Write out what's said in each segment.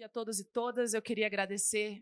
a todos e todas. Eu queria agradecer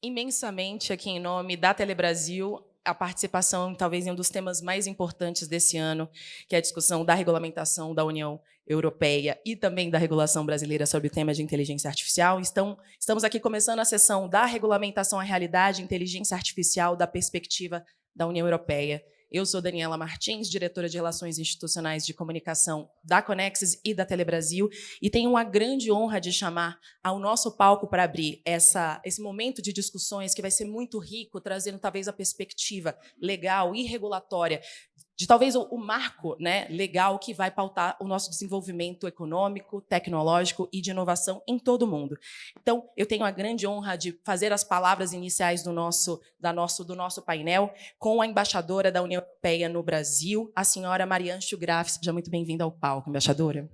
imensamente aqui em nome da Telebrasil a participação, talvez, em um dos temas mais importantes desse ano, que é a discussão da regulamentação da União Europeia e também da regulação brasileira sobre o tema de inteligência artificial. Estamos aqui começando a sessão da regulamentação à realidade, inteligência artificial, da perspectiva da União Europeia. Eu sou Daniela Martins, diretora de Relações Institucionais de Comunicação da Conexis e da Telebrasil, e tenho a grande honra de chamar ao nosso palco para abrir esse momento de discussões que vai ser muito rico, trazendo talvez a perspectiva legal e regulatória de talvez o marco, né, legal que vai pautar o nosso desenvolvimento econômico, tecnológico e de inovação em todo o mundo. Então, eu tenho a grande honra de fazer as palavras iniciais do nosso painel com a embaixadora da União Europeia no Brasil, a senhora Marianne Schugraff. Seja muito bem-vinda ao palco, embaixadora.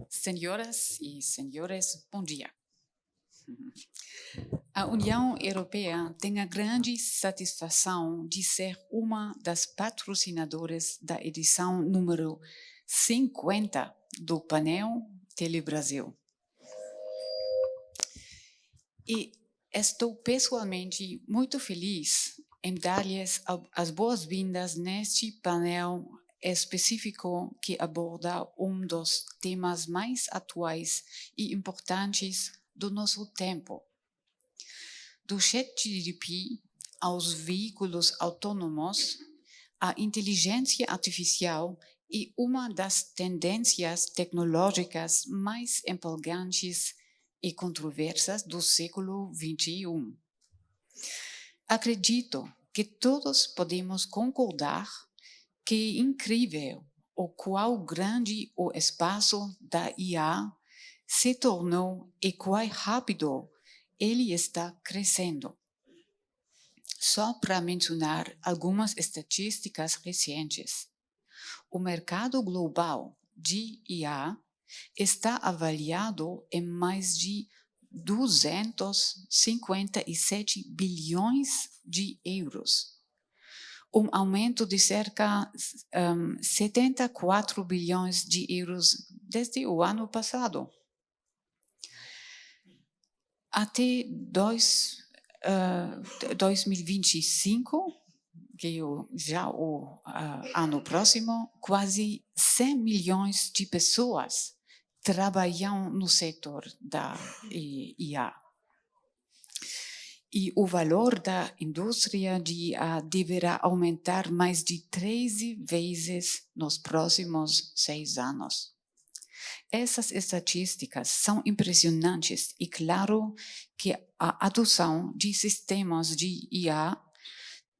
Senhoras e senhores, bom dia. A União Europeia tem a grande satisfação de ser uma das patrocinadoras da edição número 50 do painel Telebrasil. E estou pessoalmente muito feliz em dar-lhes as boas-vindas neste painel específico que aborda um dos temas mais atuais e importantes do nosso tempo. Do ChatGPT aos veículos autônomos, a inteligência artificial é uma das tendências tecnológicas mais empolgantes e controversas do século XXI. Acredito que todos podemos concordar que é incrível o quão grande o espaço da IA se tornou e quão rápido ele está crescendo. Só para mencionar algumas estatísticas recentes, o mercado global de IA está avaliado em mais de 257 bilhões de euros. Um aumento de cerca de 74 bilhões de euros desde o ano passado. Até 2025, que já o ano próximo, quase 100 milhões de pessoas trabalham no setor da IA. E o valor da indústria de IA deverá aumentar mais de 13 vezes nos próximos 6 anos. Essas estatísticas são impressionantes e claro que a adoção de sistemas de IA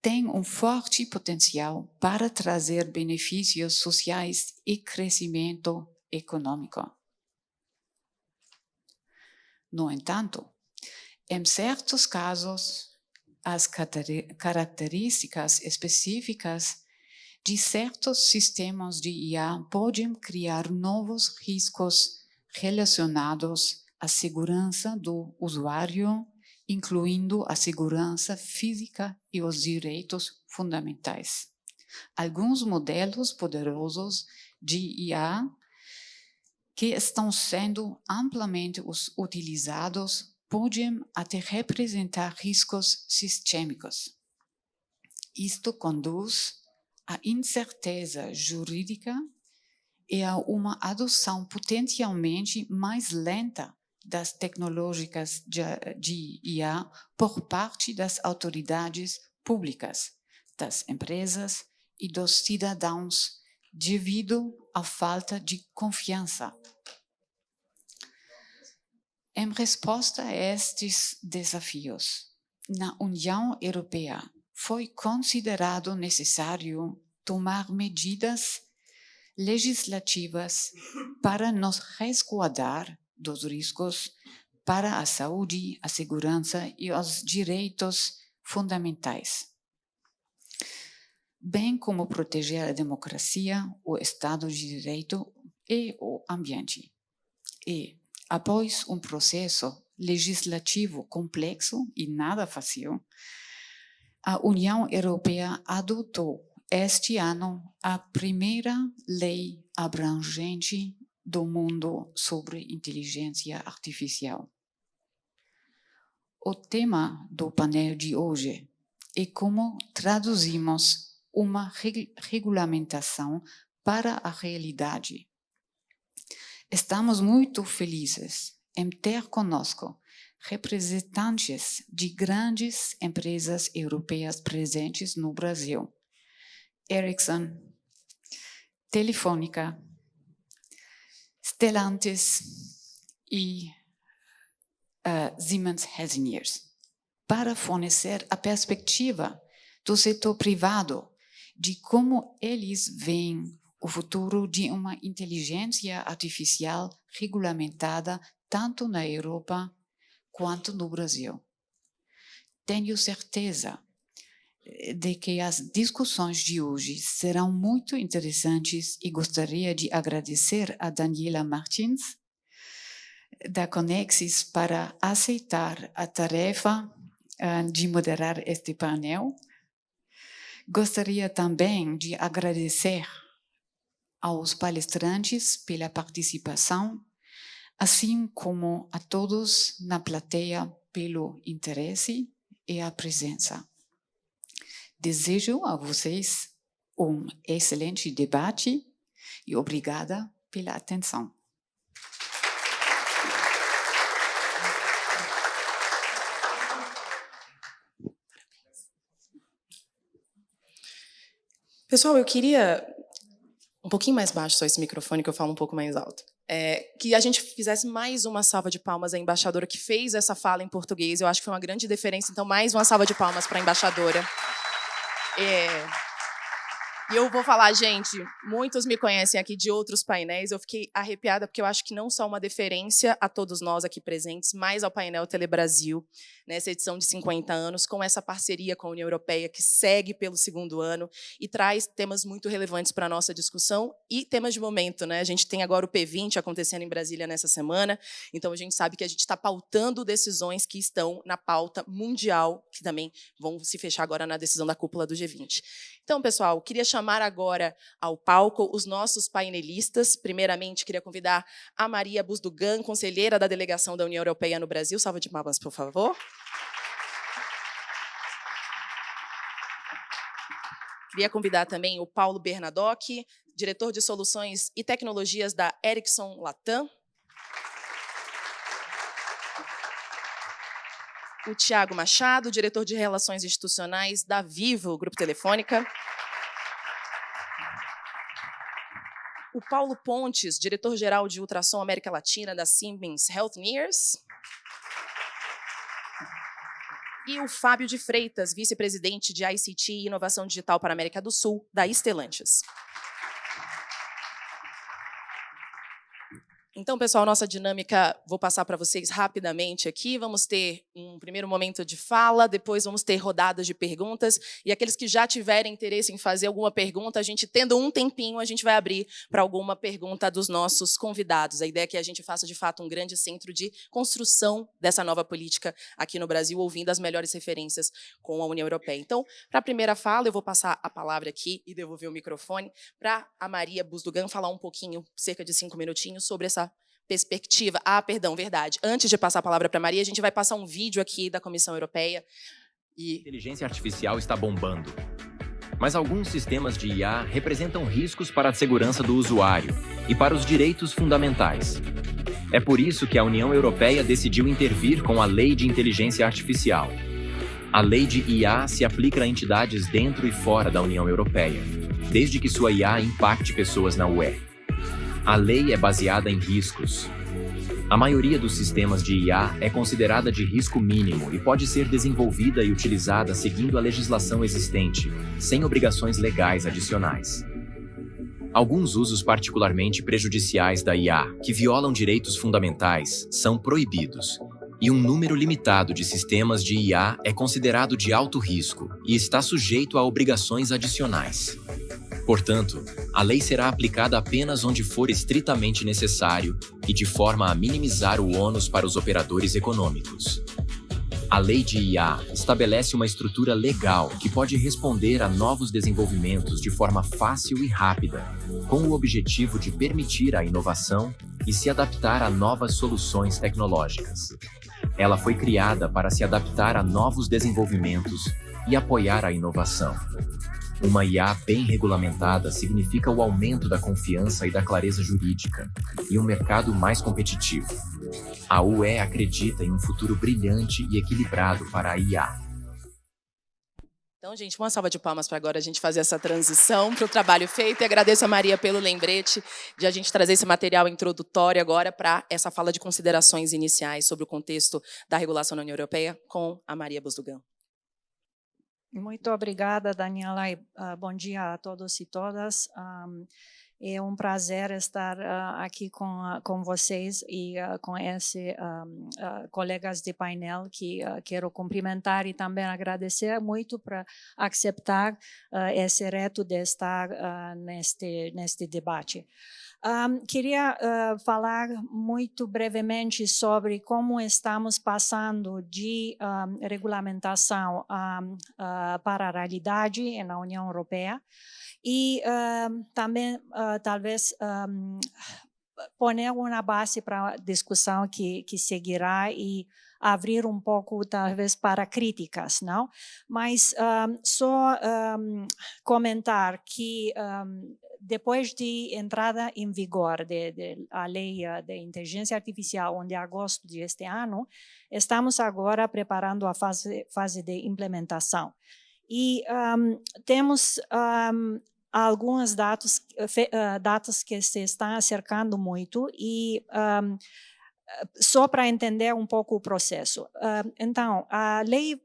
tem um forte potencial para trazer benefícios sociais e crescimento econômico. No entanto, em certos casos, as características específicas de certos sistemas de IA podem criar novos riscos relacionados à segurança do usuário, incluindo a segurança física e os direitos fundamentais. Alguns modelos poderosos de IA que estão sendo amplamente utilizados podem até representar riscos sistêmicos. Isto conduz à incerteza jurídica e a uma adoção potencialmente mais lenta das tecnologias de IA por parte das autoridades públicas, das empresas e dos cidadãos, devido à falta de confiança. Em resposta a estes desafios, na União Europeia foi considerado necessário tomar medidas legislativas para nos resguardar dos riscos para a saúde, a segurança e os direitos fundamentais, bem como proteger a democracia, o Estado de Direito e o ambiente. E, após um processo legislativo complexo e nada fácil, a União Europeia adotou este ano a primeira lei abrangente do mundo sobre inteligência artificial. O tema do painel de hoje é como traduzimos uma regulamentação para a realidade. Estamos muito felizes em ter conosco representantes de grandes empresas europeias presentes no Brasil. Ericsson, Telefônica, Stellantis e Siemens Healthineers, para fornecer a perspectiva do setor privado de como eles veem o futuro de uma inteligência artificial regulamentada tanto na Europa quanto no Brasil. Tenho certeza de que as discussões de hoje serão muito interessantes e gostaria de agradecer a Daniela Martins, da Conexis, para aceitar a tarefa de moderar este painel. Gostaria também de agradecer aos palestrantes pela participação, assim como a todos na plateia pelo interesse e a presença. Desejo a vocês um excelente debate e obrigada pela atenção. Pessoal, eu queria um pouquinho mais baixo só esse microfone, que eu falo um pouco mais alto. Que a gente fizesse mais uma salva de palmas à embaixadora que fez essa fala em português. Eu acho que foi uma grande diferença. Então, mais uma salva de palmas para a embaixadora. E eu vou falar, gente, muitos me conhecem aqui de outros painéis. Eu fiquei arrepiada porque eu acho que não só uma deferência a todos nós aqui presentes, mas ao painel Telebrasil, nessa edição de 50 anos, com essa parceria com a União Europeia, que segue pelo 2º ano e traz temas muito relevantes para a nossa discussão e temas de momento, né? A gente tem agora o P20 acontecendo em Brasília nessa semana, então a gente sabe que a gente está pautando decisões que estão na pauta mundial, que também vão se fechar agora na decisão da cúpula do G20. Então, pessoal, queria chamar agora ao palco os nossos painelistas. Primeiramente, queria convidar a Maria Buzdugan, conselheira da Delegação da União Europeia no Brasil. Salva de palmas, por favor. Queria convidar também o Paulo Bernadotte, diretor de Soluções e Tecnologias da Ericsson Latam. O Tiago Machado, diretor de Relações Institucionais da Vivo, Grupo Telefônica. O Paulo Pontes, diretor-geral de Ultrassom América Latina da Siemens Healthineers. E o Fábio de Freitas, vice-presidente de ICT e Inovação Digital para a América do Sul, da Stellantis. Então, pessoal, nossa dinâmica, vou passar para vocês rapidamente aqui. Vamos ter um primeiro momento de fala, depois vamos ter rodadas de perguntas. E aqueles que já tiverem interesse em fazer alguma pergunta, a gente, tendo um tempinho, a gente vai abrir para alguma pergunta dos nossos convidados. A ideia é que a gente faça, de fato, um grande centro de construção dessa nova política aqui no Brasil, ouvindo as melhores referências com a União Europeia. Então, para a primeira fala, eu vou passar a palavra aqui e devolver o microfone para a Maria Buzdugan falar um pouquinho, cerca de 5 minutinhos, sobre essa perspectiva. Verdade. Antes de passar a palavra para a Maria, a gente vai passar um vídeo aqui da Comissão Europeia. A inteligência artificial está bombando. Mas alguns sistemas de IA representam riscos para a segurança do usuário e para os direitos fundamentais. É por isso que a União Europeia decidiu intervir com a Lei de Inteligência Artificial. A Lei de IA se aplica a entidades dentro e fora da União Europeia, desde que sua IA impacte pessoas na UE. A lei é baseada em riscos. A maioria dos sistemas de IA é considerada de risco mínimo e pode ser desenvolvida e utilizada seguindo a legislação existente, sem obrigações legais adicionais. Alguns usos particularmente prejudiciais da IA, que violam direitos fundamentais, são proibidos, e um número limitado de sistemas de IA é considerado de alto risco e está sujeito a obrigações adicionais. Portanto, a lei será aplicada apenas onde for estritamente necessário e de forma a minimizar o ônus para os operadores econômicos. A Lei de IA estabelece uma estrutura legal que pode responder a novos desenvolvimentos de forma fácil e rápida, com o objetivo de permitir a inovação e se adaptar a novas soluções tecnológicas. Ela foi criada para se adaptar a novos desenvolvimentos e apoiar a inovação. Uma IA bem regulamentada significa o aumento da confiança e da clareza jurídica e um mercado mais competitivo. A UE acredita em um futuro brilhante e equilibrado para a IA. Então, gente, uma salva de palmas para agora a gente fazer essa transição para o trabalho feito. E agradeço a Maria pelo lembrete de a gente trazer esse material introdutório agora para essa fala de considerações iniciais sobre o contexto da regulação na União Europeia com a Maria Bosdogan. Muito obrigada, Daniela, e bom dia a todos e todas. É um prazer estar aqui com vocês e com esses colegas de painel que quero cumprimentar e também agradecer muito por aceitar esse reto de estar neste debate. Queria falar muito brevemente sobre como estamos passando de regulamentação para a realidade na União Europeia e também, talvez, poner uma base para a discussão que seguirá e abrir um pouco, talvez, para críticas, não? Mas só comentar que depois de entrada em vigor da lei de inteligência artificial, em agosto deste ano, estamos agora preparando a fase de implementação. E temos alguns dados que se estão acercando muito e só para entender um pouco o processo. Então, a lei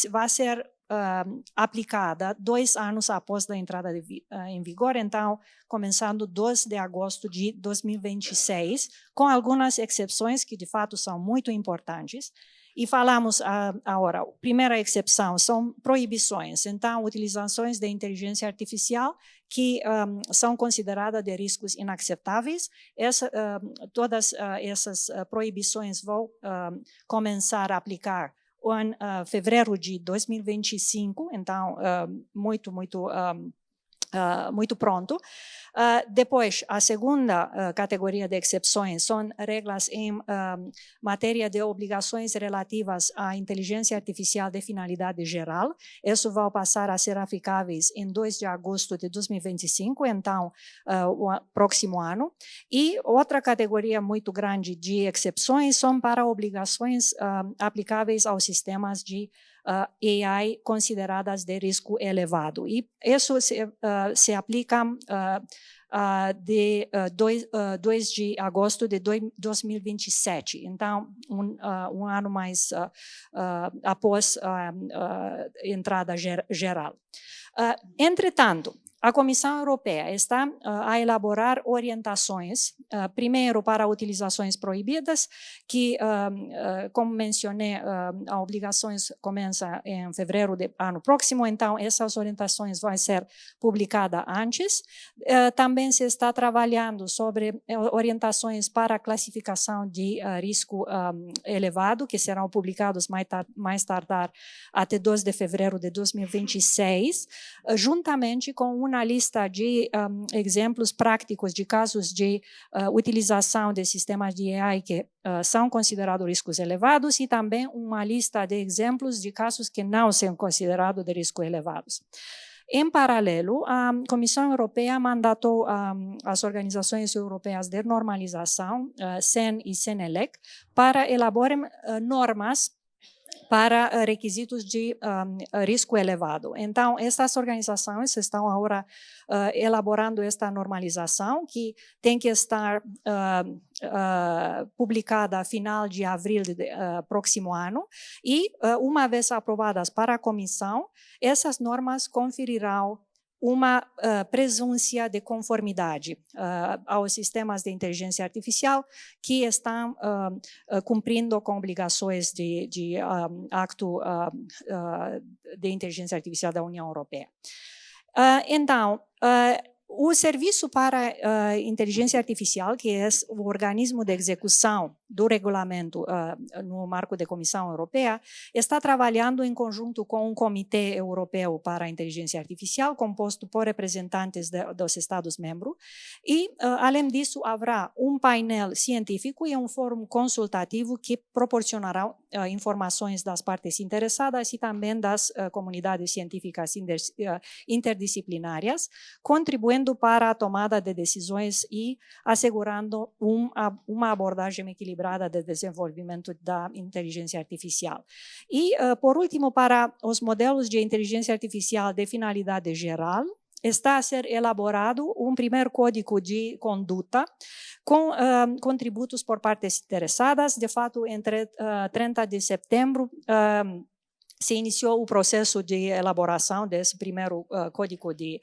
vai ser aplicada 2 anos após a entrada em vigor, então, começando 2 de agosto de 2026, com algumas exceções que, de fato, são muito importantes. E falamos agora, a primeira exceção são proibições, então, utilizações de inteligência artificial que são consideradas de riscos inaceitáveis. Todas essas proibições vão começar a aplicar em fevereiro de 2025, então, muito pronto. Depois, a segunda categoria de exceções são regras em matéria de obrigações relativas à inteligência artificial de finalidade geral. Isso vai passar a ser aplicáveis em 2 de agosto de 2025, então, o próximo ano. E outra categoria muito grande de exceções são para obrigações aplicáveis aos sistemas de AI consideradas de risco elevado. E isso se aplica de 2 de agosto de 2027. Então, um ano mais após a entrada geral. Entretanto, a Comissão Europeia está a elaborar orientações, primeiro para utilizações proibidas, que, como mencionei, a obrigações começa em fevereiro do ano próximo, então essas orientações vão ser publicadas antes. Também se está trabalhando sobre orientações para a classificação de risco elevado, que serão publicados mais tardar até 2 de fevereiro de 2026, juntamente com uma lista de exemplos práticos de casos de utilização de sistemas de AI que são considerados riscos elevados e também uma lista de exemplos de casos que não são considerados de riscos elevados. Em paralelo, a Comissão Europeia mandatou as organizações europeias de normalização, CEN e CENELEC, para elaborar normas para requisitos de risco elevado. Então, essas organizações estão agora elaborando esta normalização, que tem que estar publicada a final de abril do próximo ano, e uma vez aprovadas para a Comissão, essas normas conferirão uma presunção de conformidade aos sistemas de inteligência artificial que estão cumprindo com obrigações de acto de inteligência artificial da União Europeia. Então, o Serviço para Inteligência Artificial, que é o organismo de execução do regulamento no marco da Comissão Europeia, está trabalhando em conjunto com um Comitê Europeu para a Inteligência Artificial, composto por representantes dos Estados-membros, e, além disso, haverá um painel científico e um fórum consultativo que proporcionará informações das partes interessadas e também das comunidades científicas interdisciplinárias, contribuindo para a tomada de decisões e assegurando uma abordagem equilibrada de desenvolvimento da inteligência artificial. E, por último, para os modelos de inteligência artificial de finalidade geral, está a ser elaborado um primeiro código de conduta com contributos por partes interessadas. De fato, entre 30 de setembro, se iniciou o processo de elaboração desse primeiro código de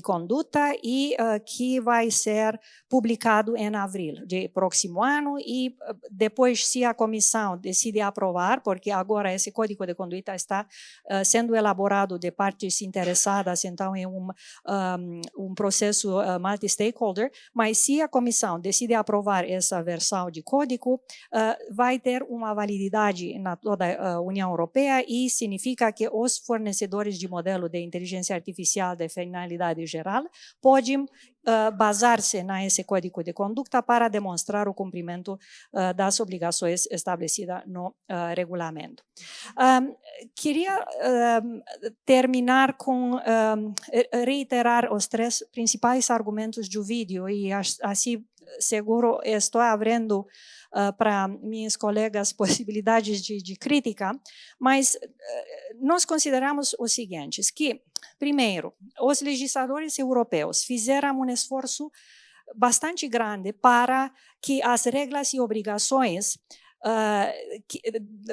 conduta e que vai ser publicado em abril do próximo ano e depois, se a comissão decide aprovar, porque agora esse código de conduta está sendo elaborado de partes interessadas, então é um processo multi-stakeholder, mas se a comissão decide aprovar essa versão de código, vai ter uma validade na toda a União Europeia e significa que os fornecedores de modelo de inteligência artificial de finalidade geral podem basar-se nesse código de conduta para demonstrar o cumprimento das obrigações estabelecidas no regulamento. Queria terminar com reiterar os 3 principais argumentos do vídeo e assim seguro estou abrindo para minhas colegas possibilidades de crítica, mas nós consideramos o seguinte, que, primeiro, os legisladores europeus fizeram um esforço bastante grande para que as regras e obrigações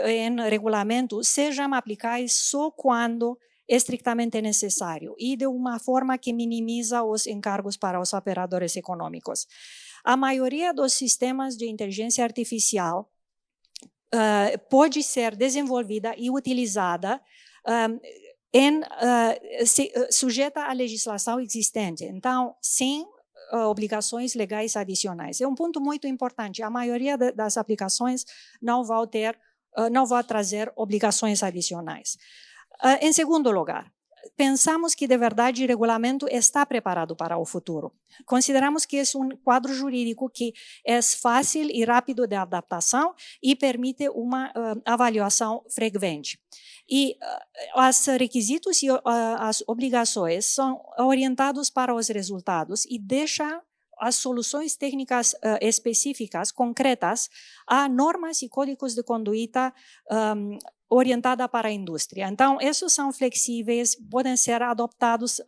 em regulamento sejam aplicadas só quando estritamente necessário e de uma forma que minimiza os encargos para os operadores econômicos. A maioria dos sistemas de inteligência artificial pode ser desenvolvida e utilizada sujeita à legislação existente, então, sem obrigações legais adicionais. É um ponto muito importante. A maioria das aplicações não vai trazer obrigações adicionais. Em segundo lugar, pensamos que, de verdade, o regulamento está preparado para o futuro. Consideramos que é um quadro jurídico que é fácil e rápido de adaptação e permite uma avaliação frequente. E os requisitos e as obrigações são orientados para os resultados e deixam as soluções técnicas específicas, concretas, a normas e códigos de conduta orientada para a indústria. Então, esses são flexíveis, podem ser adaptados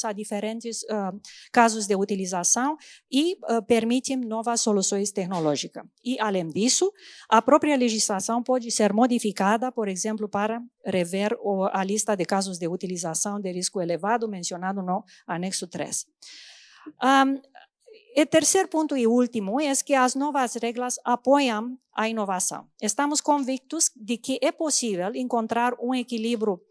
a diferentes casos de utilização e permitem novas soluções tecnológicas. E, além disso, a própria legislação pode ser modificada, por exemplo, para rever a lista de casos de utilização de risco elevado mencionado no anexo 3. O terceiro ponto e último é que as novas regras apoiam a inovação. Estamos convictos de que é possível encontrar um equilíbrio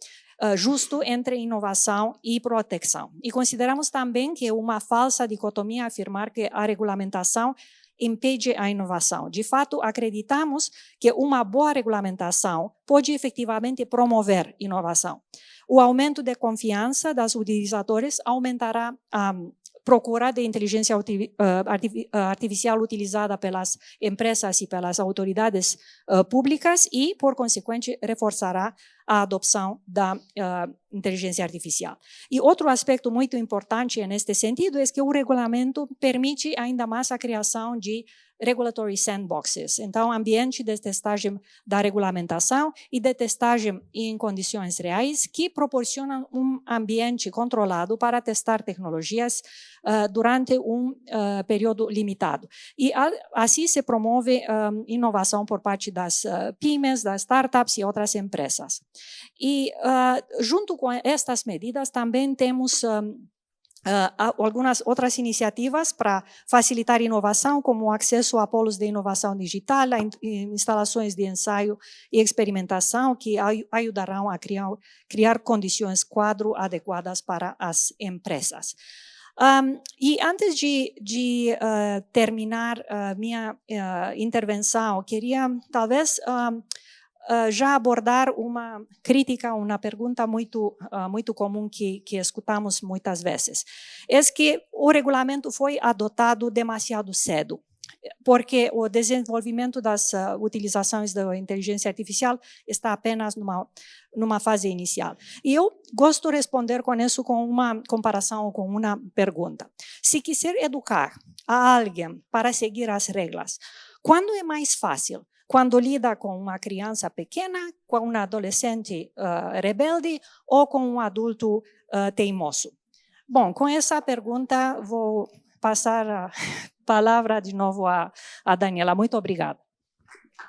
justo entre inovação e proteção. E consideramos também que é uma falsa dicotomia afirmar que a regulamentação impede a inovação. De fato, acreditamos que uma boa regulamentação pode efetivamente promover inovação. O aumento de confiança dos utilizadores aumentará a procura de inteligência artificial utilizada pelas empresas e pelas autoridades públicas e, por consequente, reforçará a adopção da inteligência artificial. E outro aspecto muito importante neste sentido é que o regulamento permite ainda mais a criação de regulatory sandboxes, então ambiente de testagem da regulamentação e de testagem em condições reais que proporcionam um ambiente controlado para testar tecnologias durante um período limitado. E assim se promove inovação por parte das pymes, das startups e outras empresas. E junto com estas medidas também temos algumas outras iniciativas para facilitar inovação, como o acesso a polos de inovação digital, a instalações de ensaio e experimentação, que ajudarão a criar condições quadro adequadas para as empresas. E antes de terminar minha intervenção, queria talvez já abordar uma crítica, uma pergunta muito comum que escutamos muitas vezes. É que o regulamento foi adotado demasiado cedo, porque o desenvolvimento das utilizações da inteligência artificial está apenas numa fase inicial. E eu gosto de responder com isso com uma comparação, com uma pergunta. Se quiser educar a alguém para seguir as regras, quando é mais fácil? Quando lida com uma criança pequena, com um adolescente rebelde ou com um adulto teimoso? Bom, com essa pergunta vou passar a palavra de novo a Daniela. Muito obrigada.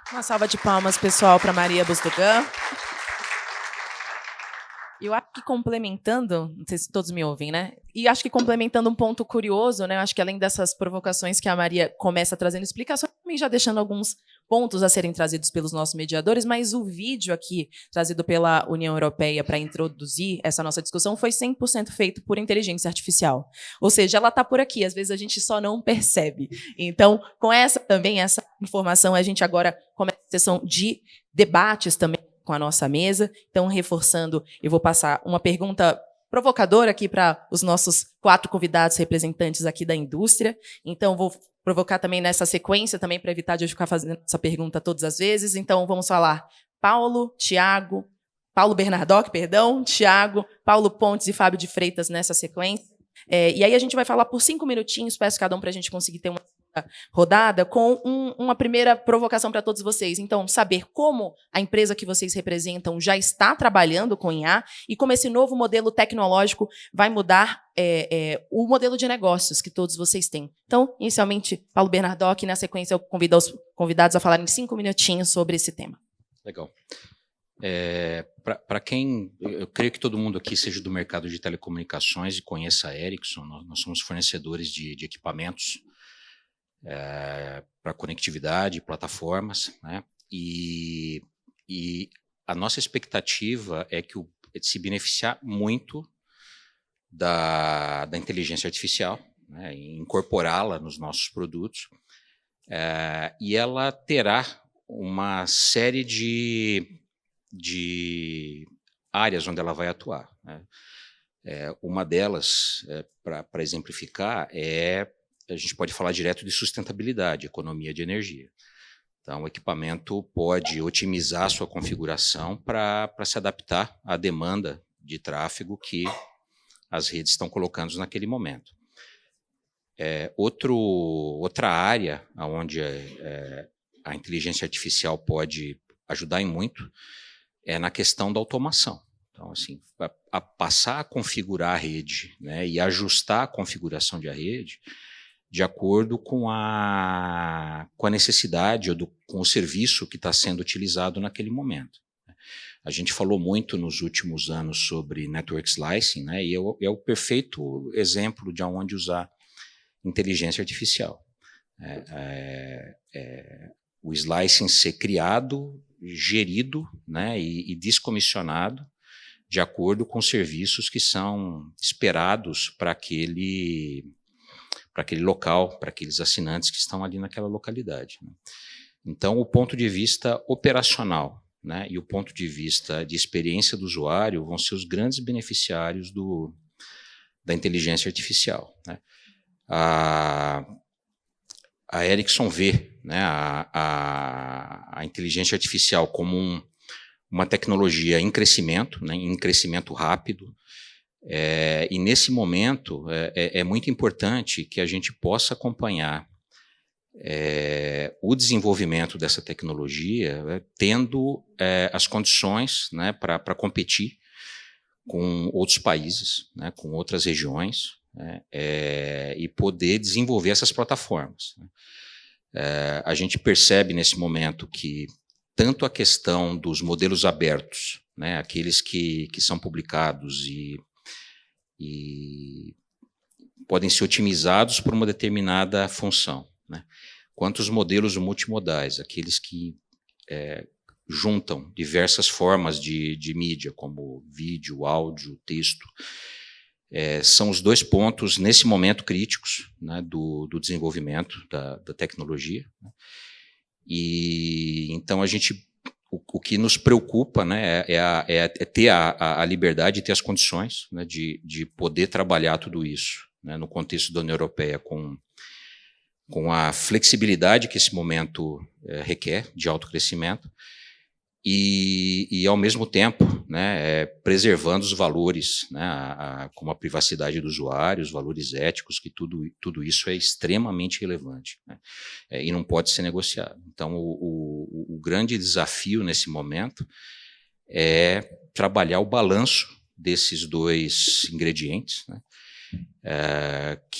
Uma salva de palmas, pessoal, para Maria Busdogan. Eu acho que complementando, não sei se todos me ouvem, né? E acho que complementando um ponto curioso, né? Eu acho que além dessas provocações que a Maria começa trazendo explicações, também já deixando alguns pontos a serem trazidos pelos nossos mediadores, mas o vídeo aqui, trazido pela União Europeia para introduzir essa nossa discussão, foi 100% feito por inteligência artificial. Ou seja, ela está por aqui, às vezes a gente só não percebe. Então, com essa informação, a gente agora começa a sessão de debates também com a nossa mesa. Então, reforçando, eu vou passar uma pergunta provocadora aqui para os nossos 4 convidados representantes aqui da indústria. Então, vou provocar também nessa sequência, também para evitar de eu ficar fazendo essa pergunta todas as vezes. Então, vamos falar Paulo Bernardoc, Tiago, Paulo Pontes e Fábio de Freitas nessa sequência. E aí a gente vai falar por 5 minutinhos, peço cada um para a gente conseguir ter uma rodada, com uma primeira provocação para todos vocês. Então, saber como a empresa que vocês representam já está trabalhando com IA e como esse novo modelo tecnológico vai mudar o modelo de negócios que todos vocês têm. Então, inicialmente, Paulo Bernardoc, e na sequência eu convido os convidados a falarem 5 minutinhos sobre esse tema. Legal. Para quem, eu creio que todo mundo aqui seja do mercado de telecomunicações e conheça a Ericsson, nós somos fornecedores de equipamentos para conectividade, plataformas, né? E a nossa expectativa é que se beneficiar muito da inteligência artificial, né? Incorporá-la nos nossos produtos, e ela terá uma série de áreas onde ela vai atuar, né? Uma delas, para exemplificar, a gente pode falar direto de sustentabilidade, economia de energia. Então, o equipamento pode otimizar a sua configuração para se adaptar à demanda de tráfego que as redes estão colocando naquele momento. Outra área onde a inteligência artificial pode ajudar em muito é na questão da automação. Então, assim, passar a configurar a rede, né, e ajustar a configuração de a rede de acordo com a necessidade ou com o serviço que está sendo utilizado naquele momento. A gente falou muito nos últimos anos sobre network slicing, né, e é o perfeito exemplo de onde usar inteligência artificial. O slicing ser criado, gerido, né, e descomissionado de acordo com os serviços que são esperados para aquele local, para aqueles assinantes que estão ali naquela localidade, né? Então, o ponto de vista operacional, né, e o ponto de vista de experiência do usuário vão ser os grandes beneficiários da inteligência artificial, né? A Ericsson vê, né, a inteligência artificial como uma tecnologia em crescimento, né, em crescimento rápido. E nesse momento é muito importante que a gente possa acompanhar o desenvolvimento dessa tecnologia, tendo as condições, né, para competir com outros países, né, com outras regiões, né, e poder desenvolver essas plataformas, né. A gente percebe nesse momento que tanto a questão dos modelos abertos, né, aqueles que são publicados e podem ser otimizados por uma determinada função, né? Quanto os modelos multimodais, aqueles que juntam diversas formas de mídia, como vídeo, áudio, texto, são os dois pontos, nesse momento, críticos, né, do desenvolvimento da tecnologia. Né? E então o que nos preocupa, né, é ter a liberdade e ter as condições, né, de poder trabalhar tudo isso, né, no contexto da União Europeia com a flexibilidade que esse momento requer de autocrescimento e ao mesmo tempo, né, preservando os valores, né, como a privacidade do usuário, os valores éticos, que tudo isso é extremamente relevante, né, e não pode ser negociado. Então, o grande desafio nesse momento é trabalhar o balanço desses dois ingredientes, né,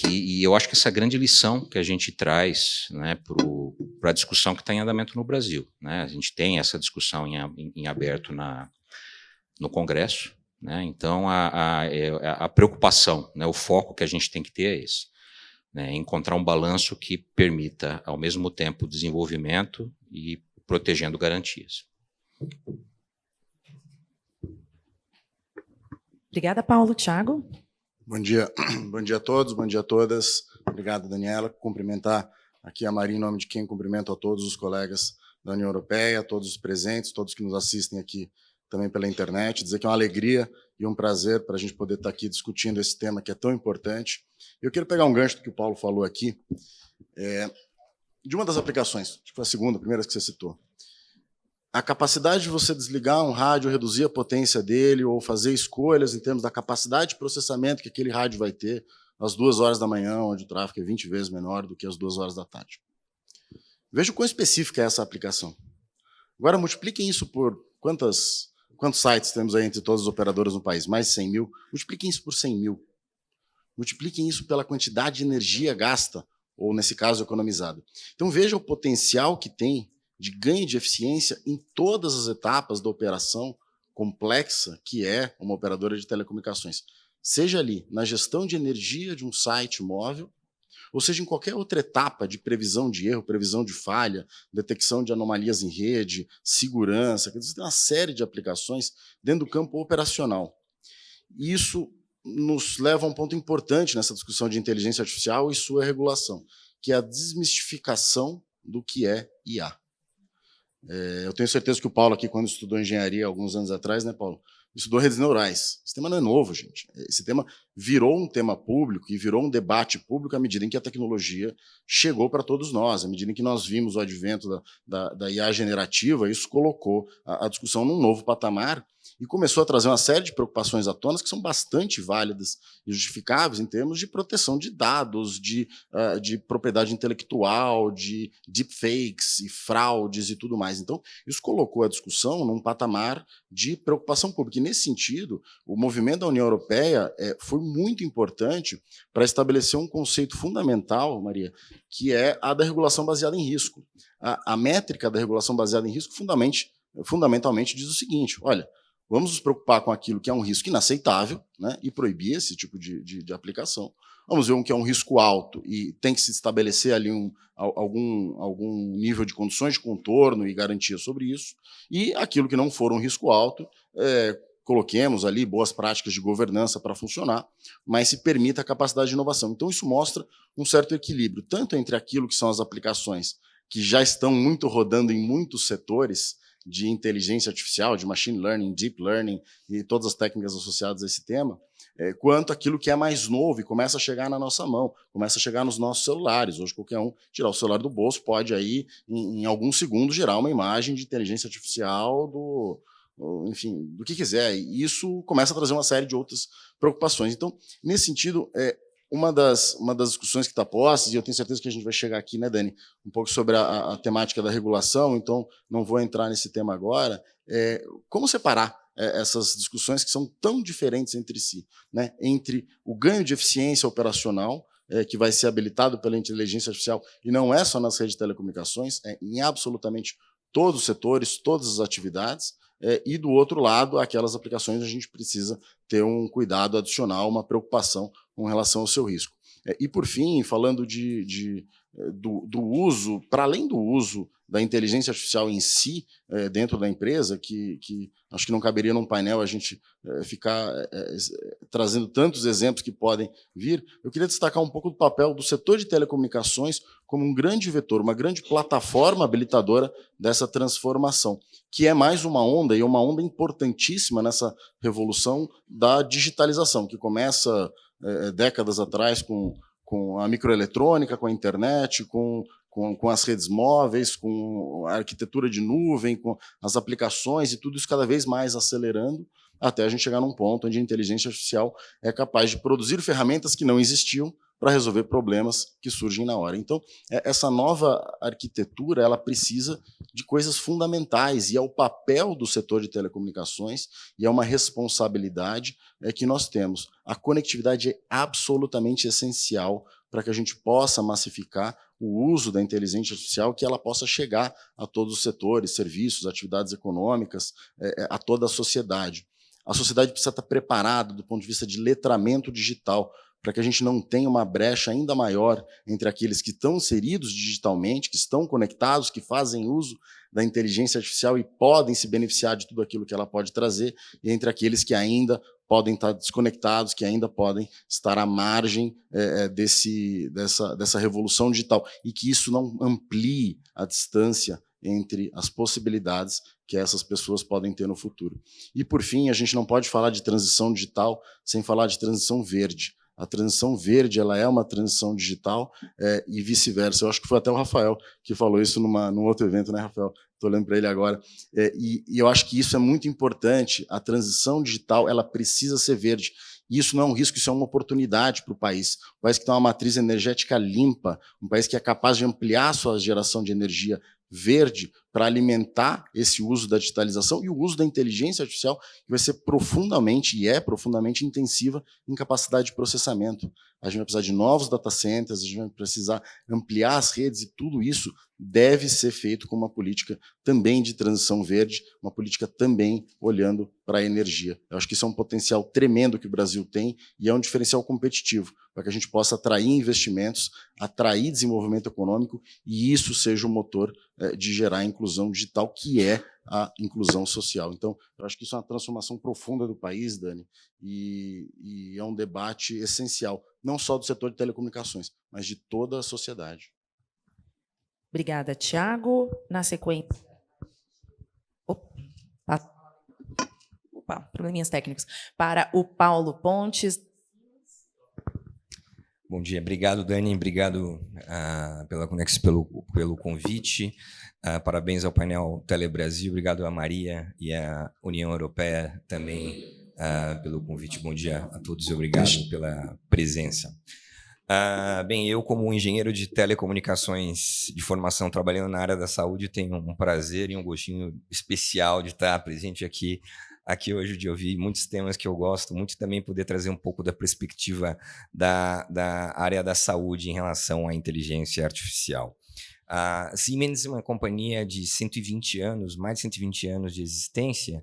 e eu acho que essa grande lição que a gente traz, né, para a discussão que está em andamento no Brasil, né, a gente tem essa discussão em aberto no Congresso, né, então a preocupação, né, o foco que a gente tem que ter é esse, né, encontrar um balanço que permita, ao mesmo tempo, desenvolvimento e protegendo garantias. Obrigada, Paulo. Thiago? Bom dia a todos, bom dia a todas. Obrigado, Daniela. Cumprimentar aqui a Maria em nome de quem cumprimento a todos os colegas da União Europeia, todos os presentes, todos que nos assistem aqui também pela internet. Dizer que é uma alegria e um prazer para a gente poder estar aqui discutindo esse tema que é tão importante. Eu quero pegar um gancho do que o Paulo falou aqui, de uma das aplicações, acho que foi a primeira que você citou. A capacidade de você desligar um rádio, reduzir a potência dele ou fazer escolhas em termos da capacidade de processamento que aquele rádio vai ter às 2 horas da manhã, onde o tráfego é 20 vezes menor do que às 2 horas da tarde. Veja o quão específica é essa aplicação. Agora, multipliquem isso por quantos sites temos aí entre todas as operadoras no país? Mais de 100 mil? Multipliquem isso por 100 mil. Multipliquem isso pela quantidade de energia gasta, ou, nesse caso, economizada. Então, veja o potencial que tem de ganho de eficiência em todas as etapas da operação complexa que é uma operadora de telecomunicações. Seja ali na gestão de energia de um site móvel, ou seja em qualquer outra etapa de previsão de erro, previsão de falha, detecção de anomalias em rede, segurança, quer dizer, tem uma série de aplicações dentro do campo operacional. E isso nos leva a um ponto importante nessa discussão de inteligência artificial e sua regulação, que é a desmistificação do que é IA. Eu tenho certeza que o Paulo aqui, quando estudou engenharia alguns anos atrás, né, Paulo, estudou redes neurais. Esse tema não é novo, gente. Esse tema virou um tema público e virou um debate público à medida em que a tecnologia chegou para todos nós, à medida em que nós vimos o advento da IA generativa, isso colocou a discussão num novo patamar e começou a trazer uma série de preocupações à tona que são bastante válidas e justificáveis em termos de proteção de dados, de propriedade intelectual, de deepfakes e fraudes e tudo mais. Então, isso colocou a discussão num patamar de preocupação pública. E, nesse sentido, o movimento da União Europeia foi muito importante para estabelecer um conceito fundamental, Maria, que é a da regulação baseada em risco. A métrica da regulação baseada em risco fundamentalmente diz o seguinte: olha, vamos nos preocupar com aquilo que é um risco inaceitável, né, e proibir esse tipo de aplicação. Vamos ver um que é um risco alto e tem que se estabelecer ali algum nível de condições de contorno e garantia sobre isso. E aquilo que não for um risco alto, coloquemos ali boas práticas de governança para funcionar, mas se permita a capacidade de inovação. Então, isso mostra um certo equilíbrio, tanto entre aquilo que são as aplicações que já estão muito rodando em muitos setores, de inteligência artificial, de machine learning, deep learning e todas as técnicas associadas a esse tema, quanto aquilo que é mais novo e começa a chegar na nossa mão, começa a chegar nos nossos celulares. Hoje, qualquer um tirar o celular do bolso pode, aí, em alguns segundos, gerar uma imagem de inteligência artificial enfim, do que quiser. E isso começa a trazer uma série de outras preocupações. Então, nesse sentido, uma das discussões que está posta, e eu tenho certeza que a gente vai chegar aqui, né, Dani, um pouco sobre a temática da regulação, então não vou entrar nesse tema agora, como separar essas discussões que são tão diferentes entre si, né, entre o ganho de eficiência operacional, que vai ser habilitado pela inteligência artificial, e não é só nas redes de telecomunicações, em absolutamente todos os setores, todas as atividades, e, do outro lado, aquelas aplicações a gente precisa ter um cuidado adicional, uma preocupação com relação ao seu risco. E, por fim, falando do uso, para além do uso da inteligência artificial em si, dentro da empresa, que acho que não caberia num painel a gente ficar trazendo tantos exemplos que podem vir, eu queria destacar um pouco do papel do setor de telecomunicações como um grande vetor, uma grande plataforma habilitadora dessa transformação, que é mais uma onda, e uma onda importantíssima nessa revolução da digitalização, que começa décadas atrás com a microeletrônica, com a internet, com as redes móveis, com a arquitetura de nuvem, com as aplicações e tudo isso cada vez mais acelerando, até a gente chegar num ponto onde a inteligência artificial é capaz de produzir ferramentas que não existiam para resolver problemas que surgem na hora. Então, essa nova arquitetura ela precisa de coisas fundamentais, e é o papel do setor de telecomunicações, e é uma responsabilidade que nós temos. A conectividade é absolutamente essencial para que a gente possa massificar o uso da inteligência artificial, que ela possa chegar a todos os setores, serviços, atividades econômicas, a toda a sociedade. A sociedade precisa estar preparada do ponto de vista de letramento digital, para que a gente não tenha uma brecha ainda maior entre aqueles que estão inseridos digitalmente, que estão conectados, que fazem uso da inteligência artificial e podem se beneficiar de tudo aquilo que ela pode trazer, e entre aqueles que ainda podem estar desconectados, que ainda podem estar à margem dessa revolução digital, e que isso não amplie a distância entre as possibilidades que essas pessoas podem ter no futuro. E, por fim, a gente não pode falar de transição digital sem falar de transição verde. A transição verde ela é uma transição digital e vice-versa. Eu acho que foi até o Rafael que falou isso num outro evento, né, Rafael? Estou olhando para ele agora. E eu acho que isso é muito importante. A transição digital ela precisa ser verde. E isso não é um risco, isso é uma oportunidade para o país. Um país que tem uma matriz energética limpa, um país que é capaz de ampliar a sua geração de energia verde para alimentar esse uso da digitalização e o uso da inteligência artificial, que vai ser profundamente, e é profundamente intensiva em capacidade de processamento. A gente vai precisar de novos data centers, a gente vai precisar ampliar as redes, e tudo isso deve ser feito com uma política também de transição verde, uma política também olhando para a energia. Eu acho que isso é um potencial tremendo que o Brasil tem, e é um diferencial competitivo, para que a gente possa atrair investimentos, atrair desenvolvimento econômico, e isso seja o motor de gerar a inclusão digital, que é a inclusão social. Então, eu acho que isso é uma transformação profunda do país, Dani, e é um debate essencial, não só do setor de telecomunicações, mas de toda a sociedade. Obrigada, Tiago. Na sequência... Opa, probleminhas técnicos. Para o Paulo Pontes. Bom dia, obrigado, Dani, obrigado pela conexão, pelo convite, parabéns ao painel Telebrasil, obrigado a Maria e à União Europeia também pelo convite. Bom dia a todos e obrigado pela presença. Bem, eu como engenheiro de telecomunicações de formação trabalhando na área da saúde tenho um prazer e um gostinho especial de estar presente aqui hoje, de ouvir muitos temas que eu gosto muito, e também poder trazer um pouco da perspectiva da área da saúde em relação à inteligência artificial. A Siemens é uma companhia de 120 anos, mais de 120 anos de existência,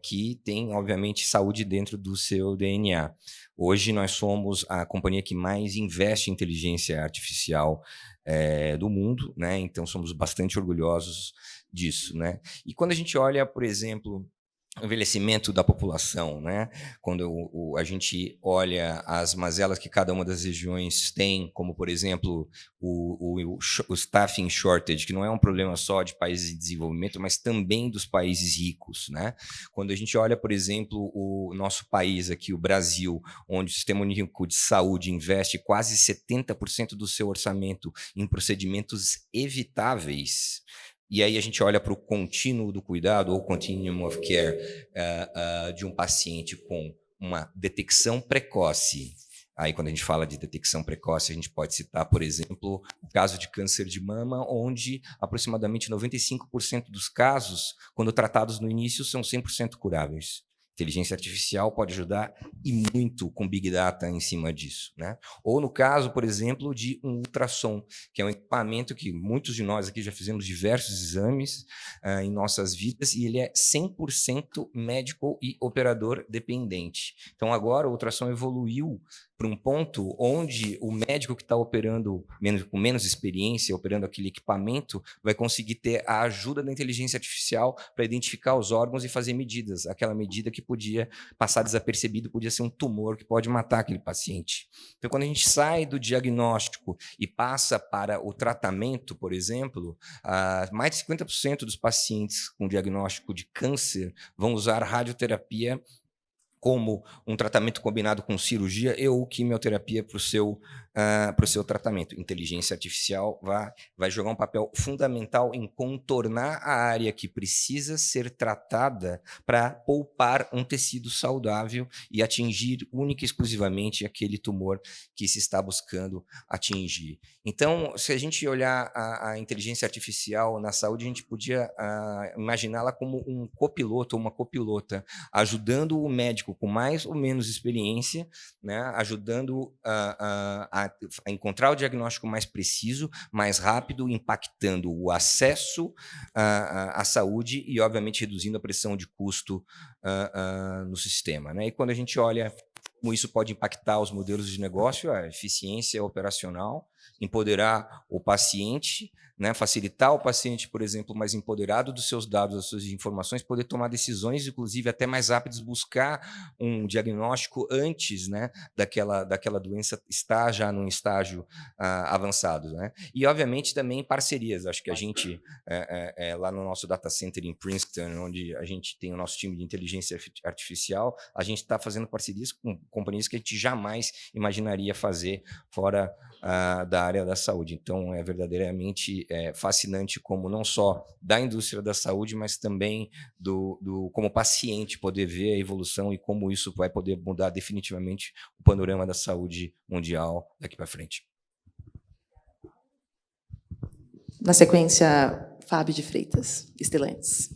que tem, obviamente, saúde dentro do seu DNA. Hoje nós somos a companhia que mais investe em inteligência artificial do mundo, né? Então somos bastante orgulhosos disso, né? E quando a gente olha, por exemplo, o envelhecimento da população, né? Quando a gente olha as mazelas que cada uma das regiões tem, como, por exemplo, o staffing shortage, que não é um problema só de países em desenvolvimento, mas também dos países ricos, né? Quando a gente olha, por exemplo, o nosso país aqui, o Brasil, onde o Sistema Único de Saúde investe quase 70% do seu orçamento em procedimentos evitáveis. E aí a gente olha para o contínuo do cuidado, ou continuum of care, de um paciente com uma detecção precoce. Aí, quando a gente fala de detecção precoce, a gente pode citar, por exemplo, o caso de câncer de mama, onde aproximadamente 95% dos casos, quando tratados no início, são 100% curáveis. Inteligência artificial pode ajudar e muito com Big Data em cima disso, né? Ou no caso, por exemplo, de um ultrassom, que é um equipamento que muitos de nós aqui já fizemos diversos exames em nossas vidas, e ele é 100% médico e operador dependente. Então agora o ultrassom evoluiu para um ponto onde o médico que está operando com menos experiência, operando aquele equipamento, vai conseguir ter a ajuda da inteligência artificial para identificar os órgãos e fazer medidas. Aquela medida que podia passar desapercebido, podia ser um tumor que pode matar aquele paciente. Então, quando a gente sai do diagnóstico e passa para o tratamento, por exemplo, mais de 50% dos pacientes com diagnóstico de câncer vão usar radioterapia como um tratamento combinado com cirurgia ou quimioterapia para o seu tratamento. Inteligência artificial vai jogar um papel fundamental em contornar a área que precisa ser tratada para poupar um tecido saudável e atingir única e exclusivamente aquele tumor que se está buscando atingir. Então, se a gente olhar a inteligência artificial na saúde, a gente podia imaginá-la como um copiloto ou uma copilota, ajudando o médico com mais ou menos experiência, né, ajudando a encontrar o diagnóstico mais preciso, mais rápido, impactando o acesso à saúde e, obviamente, reduzindo a pressão de custo no sistema, né? E quando a gente olha como isso pode impactar os modelos de negócio, a eficiência operacional, empoderar o paciente, né, facilitar o paciente, por exemplo, mais empoderado dos seus dados, das suas informações, poder tomar decisões, inclusive até mais rápidas, buscar um diagnóstico antes, né, daquela doença estar já num estágio avançado, né? E, obviamente, também parcerias. Acho que a gente, lá no nosso data center em Princeton, onde a gente tem o nosso time de inteligência artificial, a gente está fazendo parcerias com companhias que a gente jamais imaginaria fazer fora da área da saúde. Então, é verdadeiramente fascinante como não só da indústria da saúde, mas também como paciente poder ver a evolução e como isso vai poder mudar definitivamente o panorama da saúde mundial daqui para frente. Na sequência, Fábio de Freitas, Stellantis.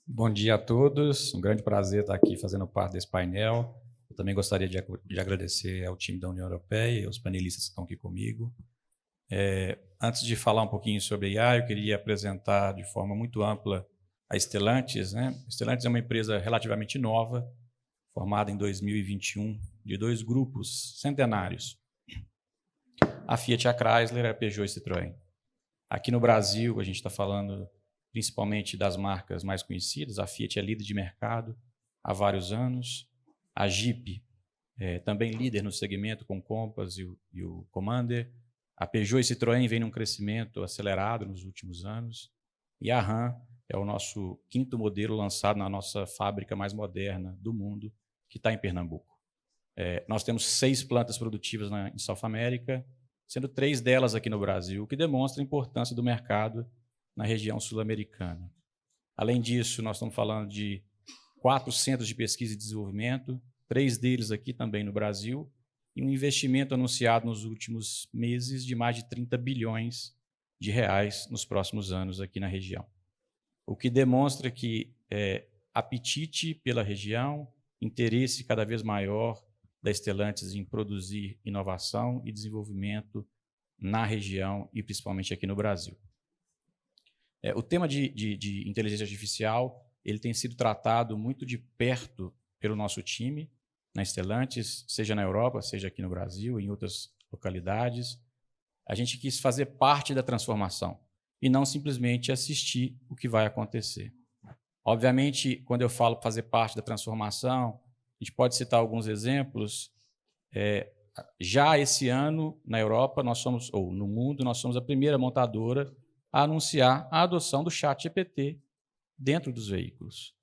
Bom dia a todos, um grande prazer estar aqui fazendo parte desse painel. Eu também gostaria de agradecer ao time da União Europeia e aos panelistas que estão aqui comigo. Antes de falar um pouquinho sobre a IA, eu queria apresentar de forma muito ampla a Stellantis, né? A Stellantis é uma empresa relativamente nova, formada em 2021, de 2 grupos centenários, a Fiat, a Chrysler, a Peugeot e a Citroën. Aqui no Brasil, a gente está falando principalmente das marcas mais conhecidas. A Fiat é líder de mercado há vários anos. A Jeep também líder no segmento com o Compass e o Commander. A Peugeot e Citroën vem num crescimento acelerado nos últimos anos. E a Ram é o nosso 5º modelo lançado na nossa fábrica mais moderna do mundo, que está em Pernambuco. Nós temos 6 plantas produtivas em South America, sendo 3 delas aqui no Brasil, o que demonstra a importância do mercado na região sul-americana. Além disso, nós estamos falando de 4 centros de pesquisa e desenvolvimento, 3 deles aqui também no Brasil, e um investimento anunciado nos últimos meses de mais de 30 bilhões de reais nos próximos anos aqui na região. O que demonstra que apetite pela região, interesse cada vez maior da Stellantis em produzir inovação e desenvolvimento na região e principalmente aqui no Brasil. O tema de inteligência artificial ele tem sido tratado muito de perto pelo nosso time, na Stellantis, seja na Europa, seja aqui no Brasil, em outras localidades. A gente quis fazer parte da transformação e não simplesmente assistir o que vai acontecer. Obviamente, quando eu falo fazer parte da transformação, a gente pode citar alguns exemplos. Já esse ano, na Europa, ou no mundo, nós somos a primeira montadora a anunciar a adoção do ChatGPT dentro dos veículos,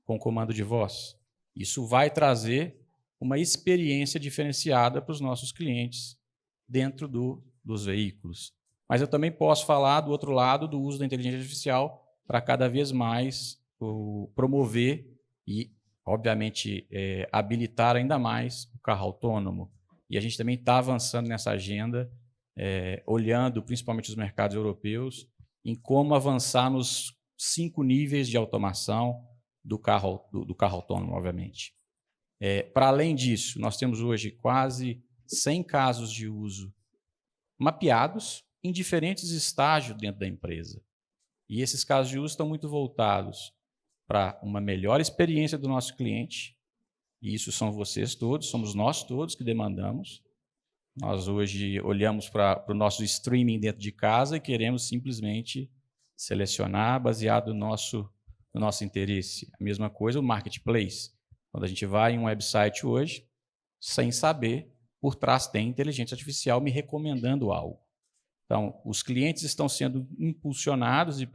com comando de voz. Isso vai trazer uma experiência diferenciada para os nossos clientes dentro dos veículos. Mas eu também posso falar, do outro lado, do uso da inteligência artificial para cada vez mais promover e, obviamente, habilitar ainda mais o carro autônomo. E a gente também está avançando nessa agenda, olhando principalmente os mercados europeus, em como avançar nos 5 níveis de automação do carro autônomo, obviamente. Para além disso, nós temos hoje quase 100 casos de uso mapeados em diferentes estágios dentro da empresa. E esses casos de uso estão muito voltados para uma melhor experiência do nosso cliente E isso são vocês todos, somos nós todos que demandamos. Nós hoje olhamos para o nosso streaming dentro de casa e queremos simplesmente selecionar baseado no nosso interesse. A mesma coisa o marketplace. Quando a gente vai em um website hoje, sem saber, por trás tem inteligência artificial me recomendando algo. Então, os clientes estão sendo impulsionados e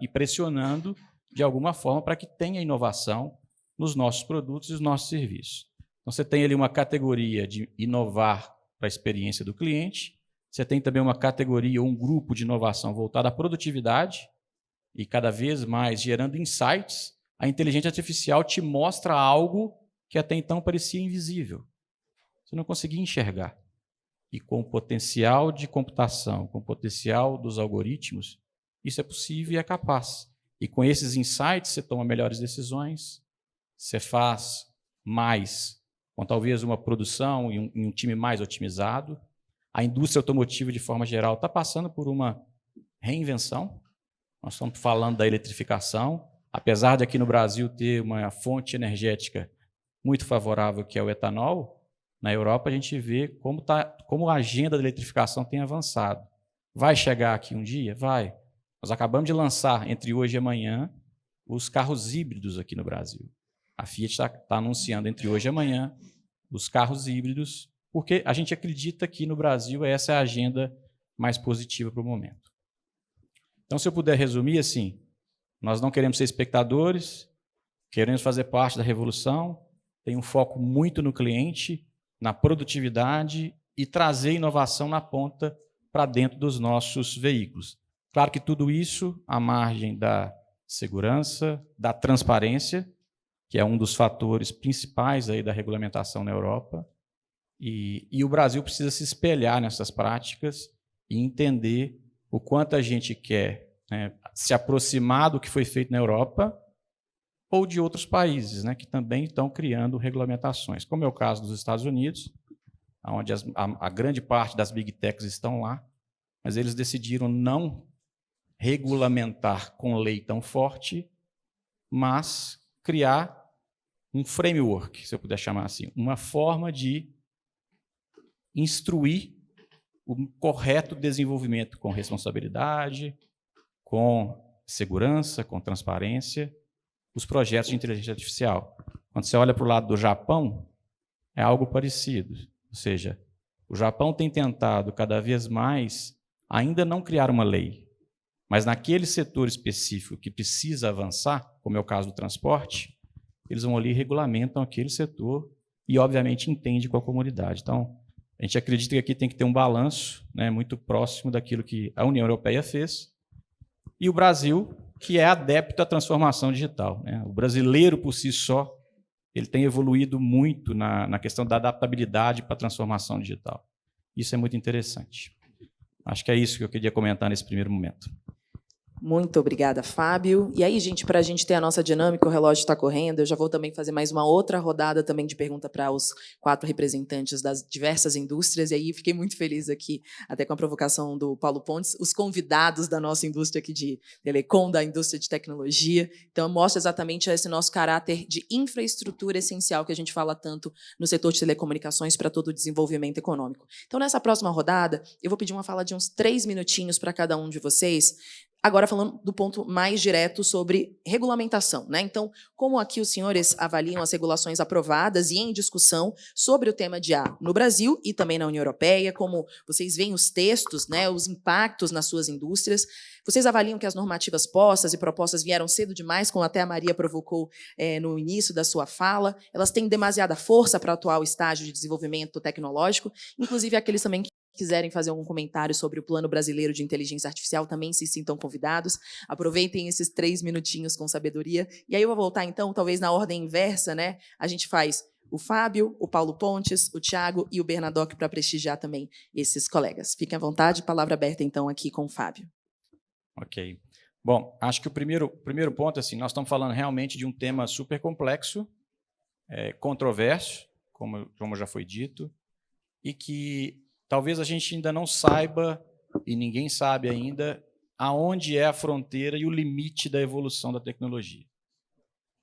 pressionando de alguma forma para que tenha inovação nos nossos produtos e nos nossos serviços. Então, você tem ali uma categoria de inovar para a experiência do cliente, você tem também uma categoria ou um grupo de inovação voltada à produtividade e cada vez mais gerando insights. A inteligência artificial te mostra algo que até então parecia invisível. Você não conseguia enxergar. E com o potencial de computação, com o potencial dos algoritmos, isso é possível e é capaz. E com esses insights, você toma melhores decisões, você faz mais, com talvez uma produção e um time mais otimizado. A indústria automotiva, de forma geral, está passando por uma reinvenção. Nós estamos falando da eletrificação. Apesar de aqui no Brasil ter uma fonte energética muito favorável, que é o etanol, na Europa a gente vê como a agenda da eletrificação tem avançado. Vai chegar aqui um dia? Vai. Nós acabamos de lançar, entre hoje e amanhã, os carros híbridos aqui no Brasil. A Fiat está anunciando entre hoje e amanhã os carros híbridos, porque a gente acredita que no Brasil essa é a agenda mais positiva para o momento. Então, se eu puder resumir assim, nós não queremos ser espectadores, queremos fazer parte da revolução, tem um foco muito no cliente, na produtividade e trazer inovação na ponta para dentro dos nossos veículos. Claro que tudo isso à margem da segurança, da transparência, que é um dos fatores principais aí da regulamentação na Europa, e o Brasil precisa se espelhar nessas práticas e entender o quanto a gente quer, né, se aproximar do que foi feito na Europa ou de outros países, né, que também estão criando regulamentações, como é o caso dos Estados Unidos, onde a grande parte das big techs estão lá, mas eles decidiram não regulamentar com lei tão forte, mas criar um framework, se eu puder chamar assim, uma forma de instruir o correto desenvolvimento com responsabilidade, com segurança, com transparência, os projetos de inteligência artificial. Quando você olha para o lado do Japão, é algo parecido. Ou seja, o Japão tem tentado cada vez mais ainda não criar uma lei, mas naquele setor específico que precisa avançar, como é o caso do transporte, eles vão ali e regulamentam aquele setor e, obviamente, entende com a comunidade. Então, a gente acredita que aqui tem que ter um balanço, né, muito próximo daquilo que a União Europeia fez e o Brasil, que é adepto à transformação digital, né? O brasileiro, por si só, ele tem evoluído muito na questão da adaptabilidade para a transformação digital. Isso é muito interessante. Acho que é isso que eu queria comentar nesse primeiro momento. Muito obrigada, Fábio. E aí, gente, para a gente ter a nossa dinâmica, o relógio está correndo, eu já vou também fazer mais uma outra rodada também de pergunta para os 4 representantes das diversas indústrias, e aí fiquei muito feliz aqui, até com a provocação do Paulo Pontes, os convidados da nossa indústria aqui de telecom, da indústria de tecnologia. Então, mostra exatamente esse nosso caráter de infraestrutura essencial que a gente fala tanto no setor de telecomunicações para todo o desenvolvimento econômico. Então, nessa próxima rodada, eu vou pedir uma fala de uns 3 minutinhos para cada um de vocês, agora falando do ponto mais direto sobre regulamentação, né? Então, como aqui os senhores avaliam as regulações aprovadas e em discussão sobre o tema de IA no Brasil e também na União Europeia, como vocês veem os textos, né, os impactos nas suas indústrias, vocês avaliam que as normativas postas e propostas vieram cedo demais, como até a Maria provocou no início da sua fala, elas têm demasiada força para o atual estágio de desenvolvimento tecnológico, inclusive aqueles também que quiserem fazer algum comentário sobre o Plano Brasileiro de Inteligência Artificial, também se sintam convidados. Aproveitem esses 3 minutinhos com sabedoria. E aí eu vou voltar, então, talvez na ordem inversa, né? A gente faz o Fábio, o Paulo Pontes, o Thiago e o Bernadoc para prestigiar também esses colegas. Fiquem à vontade, palavra aberta, então, aqui com o Fábio. Ok. Bom, acho que o primeiro ponto, assim, nós estamos falando realmente de um tema super complexo, controverso, como já foi dito, e que talvez a gente ainda não saiba, e ninguém sabe ainda, aonde é a fronteira e o limite da evolução da tecnologia.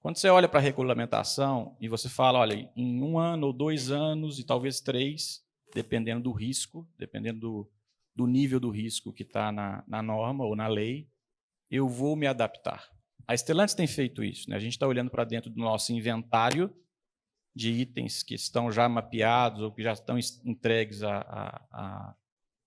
Quando você olha para a regulamentação e você fala, olha, em 1 ano ou 2 anos, e talvez 3, dependendo do risco, dependendo do nível do risco que está na norma ou na lei, eu vou me adaptar. A Stellantis tem feito isso, né? A gente está olhando para dentro do nosso inventário de itens que estão já mapeados ou que já estão entregues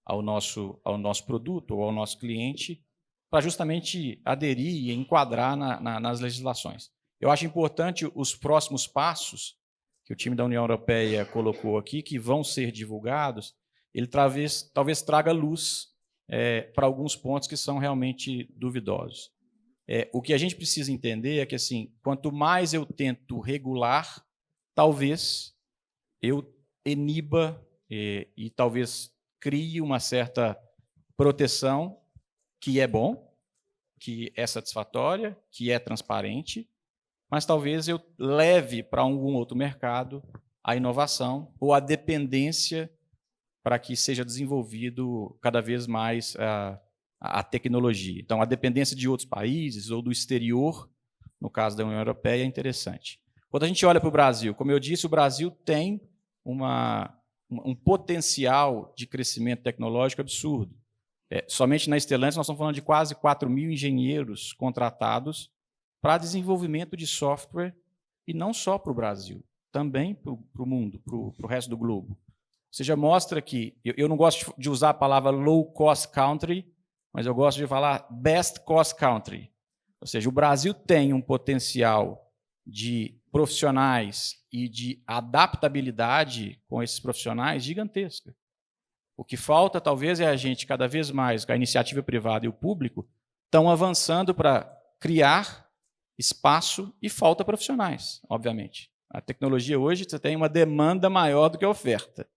ao nosso produto ou ao nosso cliente, para justamente aderir e enquadrar nas legislações. Eu acho importante os próximos passos que o time da União Europeia colocou aqui, que vão ser divulgados, ele talvez traga luz para alguns pontos que são realmente duvidosos. O que a gente precisa entender é que, assim, quanto mais eu tento regular, talvez eu iniba e talvez crie uma certa proteção que é bom, que é satisfatória, que é transparente, mas talvez eu leve para algum outro mercado a inovação ou a dependência para que seja desenvolvido cada vez mais a tecnologia. Então, a dependência de outros países ou do exterior, no caso da União Europeia, é interessante. Quando a gente olha para o Brasil, como eu disse, o Brasil tem um potencial de crescimento tecnológico absurdo. Somente na Stellantis nós estamos falando de quase 4.000 engenheiros contratados para desenvolvimento de software, e não só para o Brasil, também para o mundo, para o resto do globo. Ou seja, mostra que, eu não gosto de usar a palavra low cost country, mas eu gosto de falar best cost country. Ou seja, o Brasil tem um potencial de profissionais e de adaptabilidade com esses profissionais gigantesca. O que falta, talvez, é a gente, cada vez mais, a iniciativa privada e o público, estão avançando para criar espaço e falta profissionais, obviamente. A tecnologia hoje, você tem uma demanda maior do que a oferta.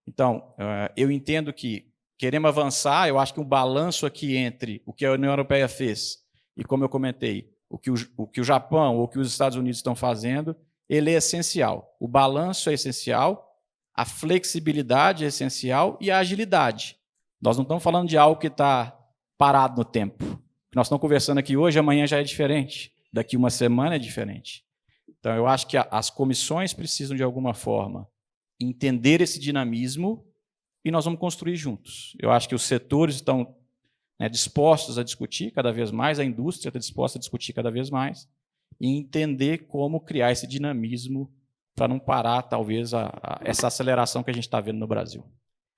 Então, eu entendo que queremos avançar, eu acho que um balanço aqui entre o que a União Europeia fez e, como eu comentei, o que o Japão ou o que os Estados Unidos estão fazendo, ele é essencial. O balanço é essencial, a flexibilidade é essencial e a agilidade. Nós não estamos falando de algo que está parado no tempo. Nós estamos conversando aqui hoje, amanhã já é diferente. Daqui uma semana é diferente. Então, eu acho que as comissões precisam, de alguma forma, entender esse dinamismo e nós vamos construir juntos. Eu acho que os setores estão dispostos a discutir cada vez mais, a indústria está disposta a discutir cada vez mais, e entender como criar esse dinamismo para não parar, talvez, essa aceleração que a gente está vendo no Brasil.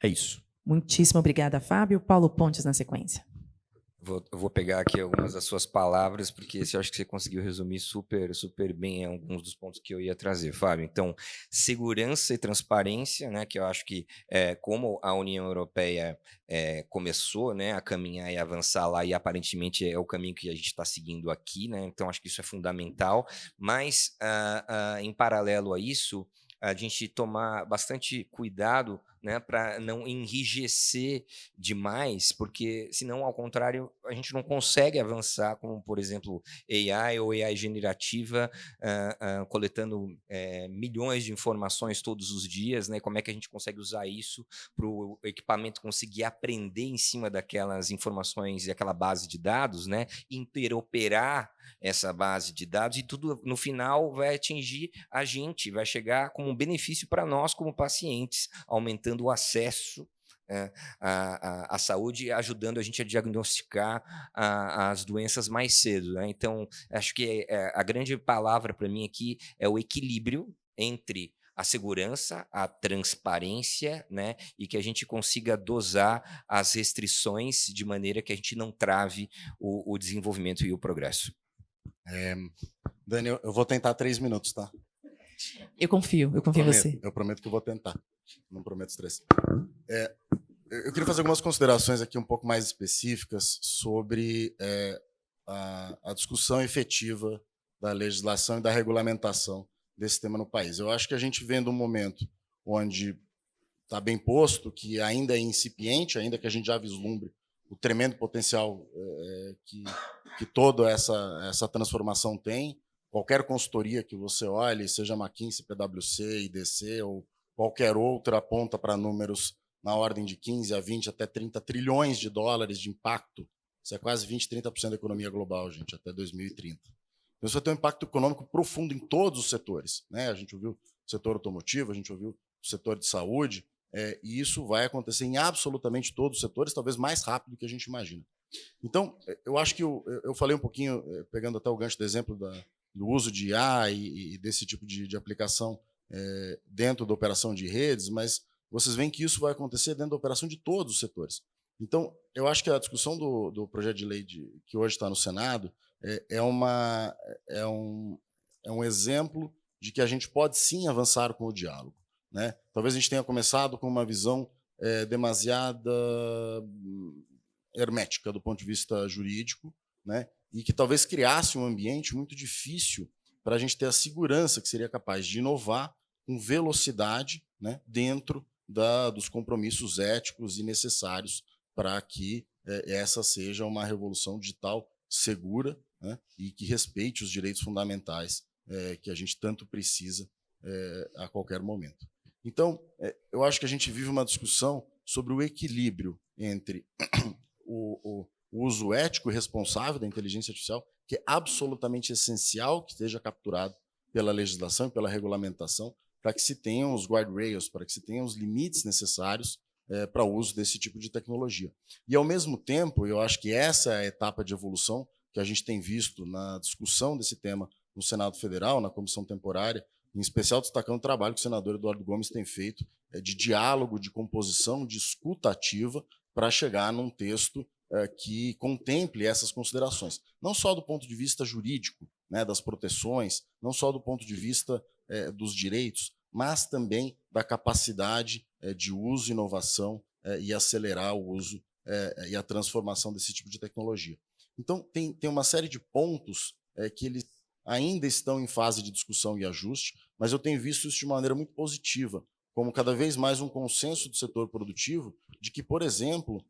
É isso. Muitíssimo obrigada, Fábio. Paulo Pontes, na sequência. Eu vou pegar aqui algumas das suas palavras, porque eu acho que você conseguiu resumir super bem alguns dos pontos que eu ia trazer, Fábio. Então, segurança e transparência, né, que eu acho que, como a União Europeia começou, né, a caminhar e avançar lá, e aparentemente é o caminho que a gente está seguindo aqui, né, então acho que isso é fundamental, mas, em paralelo a isso, a gente tomar bastante cuidado, né, para não enrijecer demais, porque senão, ao contrário, a gente não consegue avançar, como, por exemplo, AI ou AI generativa, coletando milhões de informações todos os dias, né? Como é que a gente consegue usar isso para o equipamento conseguir aprender em cima daquelas informações e aquela base de dados, né? Interoperar essa base de dados, e tudo, no final, vai atingir a gente, vai chegar como um benefício para nós como pacientes, aumentando o acesso à saúde, ajudando a gente a diagnosticar as doenças mais cedo, né? Então, acho que a grande palavra para mim aqui é o equilíbrio entre a segurança, a transparência, né? E que a gente consiga dosar as restrições de maneira que a gente não trave o desenvolvimento e o progresso. Dani, eu vou tentar 3 minutos, tá? Eu confio em você. Eu prometo que eu vou tentar. Não prometo estresse. Eu queria fazer algumas considerações aqui um pouco mais específicas sobre a discussão efetiva da legislação e da regulamentação desse tema no país. Eu acho que a gente vem de um momento onde está bem posto, que ainda é incipiente, ainda que a gente já vislumbre o tremendo potencial que toda essa transformação tem. Qualquer consultoria que você olhe, seja McKinsey, PwC, IDC ou qualquer outra, aponta para números na ordem de 15 a 20 até 30 trilhões de dólares de impacto. Isso é quase 20, 30% da economia global, gente, até 2030. Então, isso vai ter um impacto econômico profundo em todos os setores, né? A gente ouviu o setor automotivo, a gente ouviu o setor de saúde, e isso vai acontecer em absolutamente todos os setores, talvez mais rápido do que a gente imagina. Então, eu acho que eu falei um pouquinho, pegando até o gancho do exemplo do uso de IA e desse tipo de aplicação dentro da operação de redes, mas vocês veem que isso vai acontecer dentro da operação de todos os setores. Então, eu acho que a discussão do projeto de lei que hoje está no Senado é um exemplo de que a gente pode sim avançar com o diálogo, né? Talvez a gente tenha começado com uma visão demasiada hermética do ponto de vista jurídico, né? E que talvez criasse um ambiente muito difícil para a gente ter a segurança que seria capaz de inovar com velocidade, né, dentro dos compromissos éticos e necessários para que essa seja uma revolução digital segura, né, e que respeite os direitos fundamentais que a gente tanto precisa a qualquer momento. Então, eu acho que a gente vive uma discussão sobre o equilíbrio entre o uso ético e responsável da inteligência artificial, que é absolutamente essencial que esteja capturado pela legislação e pela regulamentação, para que se tenham os guardrails, para que se tenham os limites necessários para o uso desse tipo de tecnologia. E, ao mesmo tempo, eu acho que essa é a etapa de evolução que a gente tem visto na discussão desse tema no Senado Federal, na comissão temporária, em especial destacando o trabalho que o senador Eduardo Gomes tem feito de diálogo, de composição, de escuta ativa, para chegar num texto que contemple essas considerações, não só do ponto de vista jurídico, né, das proteções, não só do ponto de vista dos direitos, mas também da capacidade de uso, inovação e acelerar o uso e a transformação desse tipo de tecnologia. Então, tem uma série de pontos que eles ainda estão em fase de discussão e ajuste, mas eu tenho visto isso de maneira muito positiva, como cada vez mais um consenso do setor produtivo de que, por exemplo,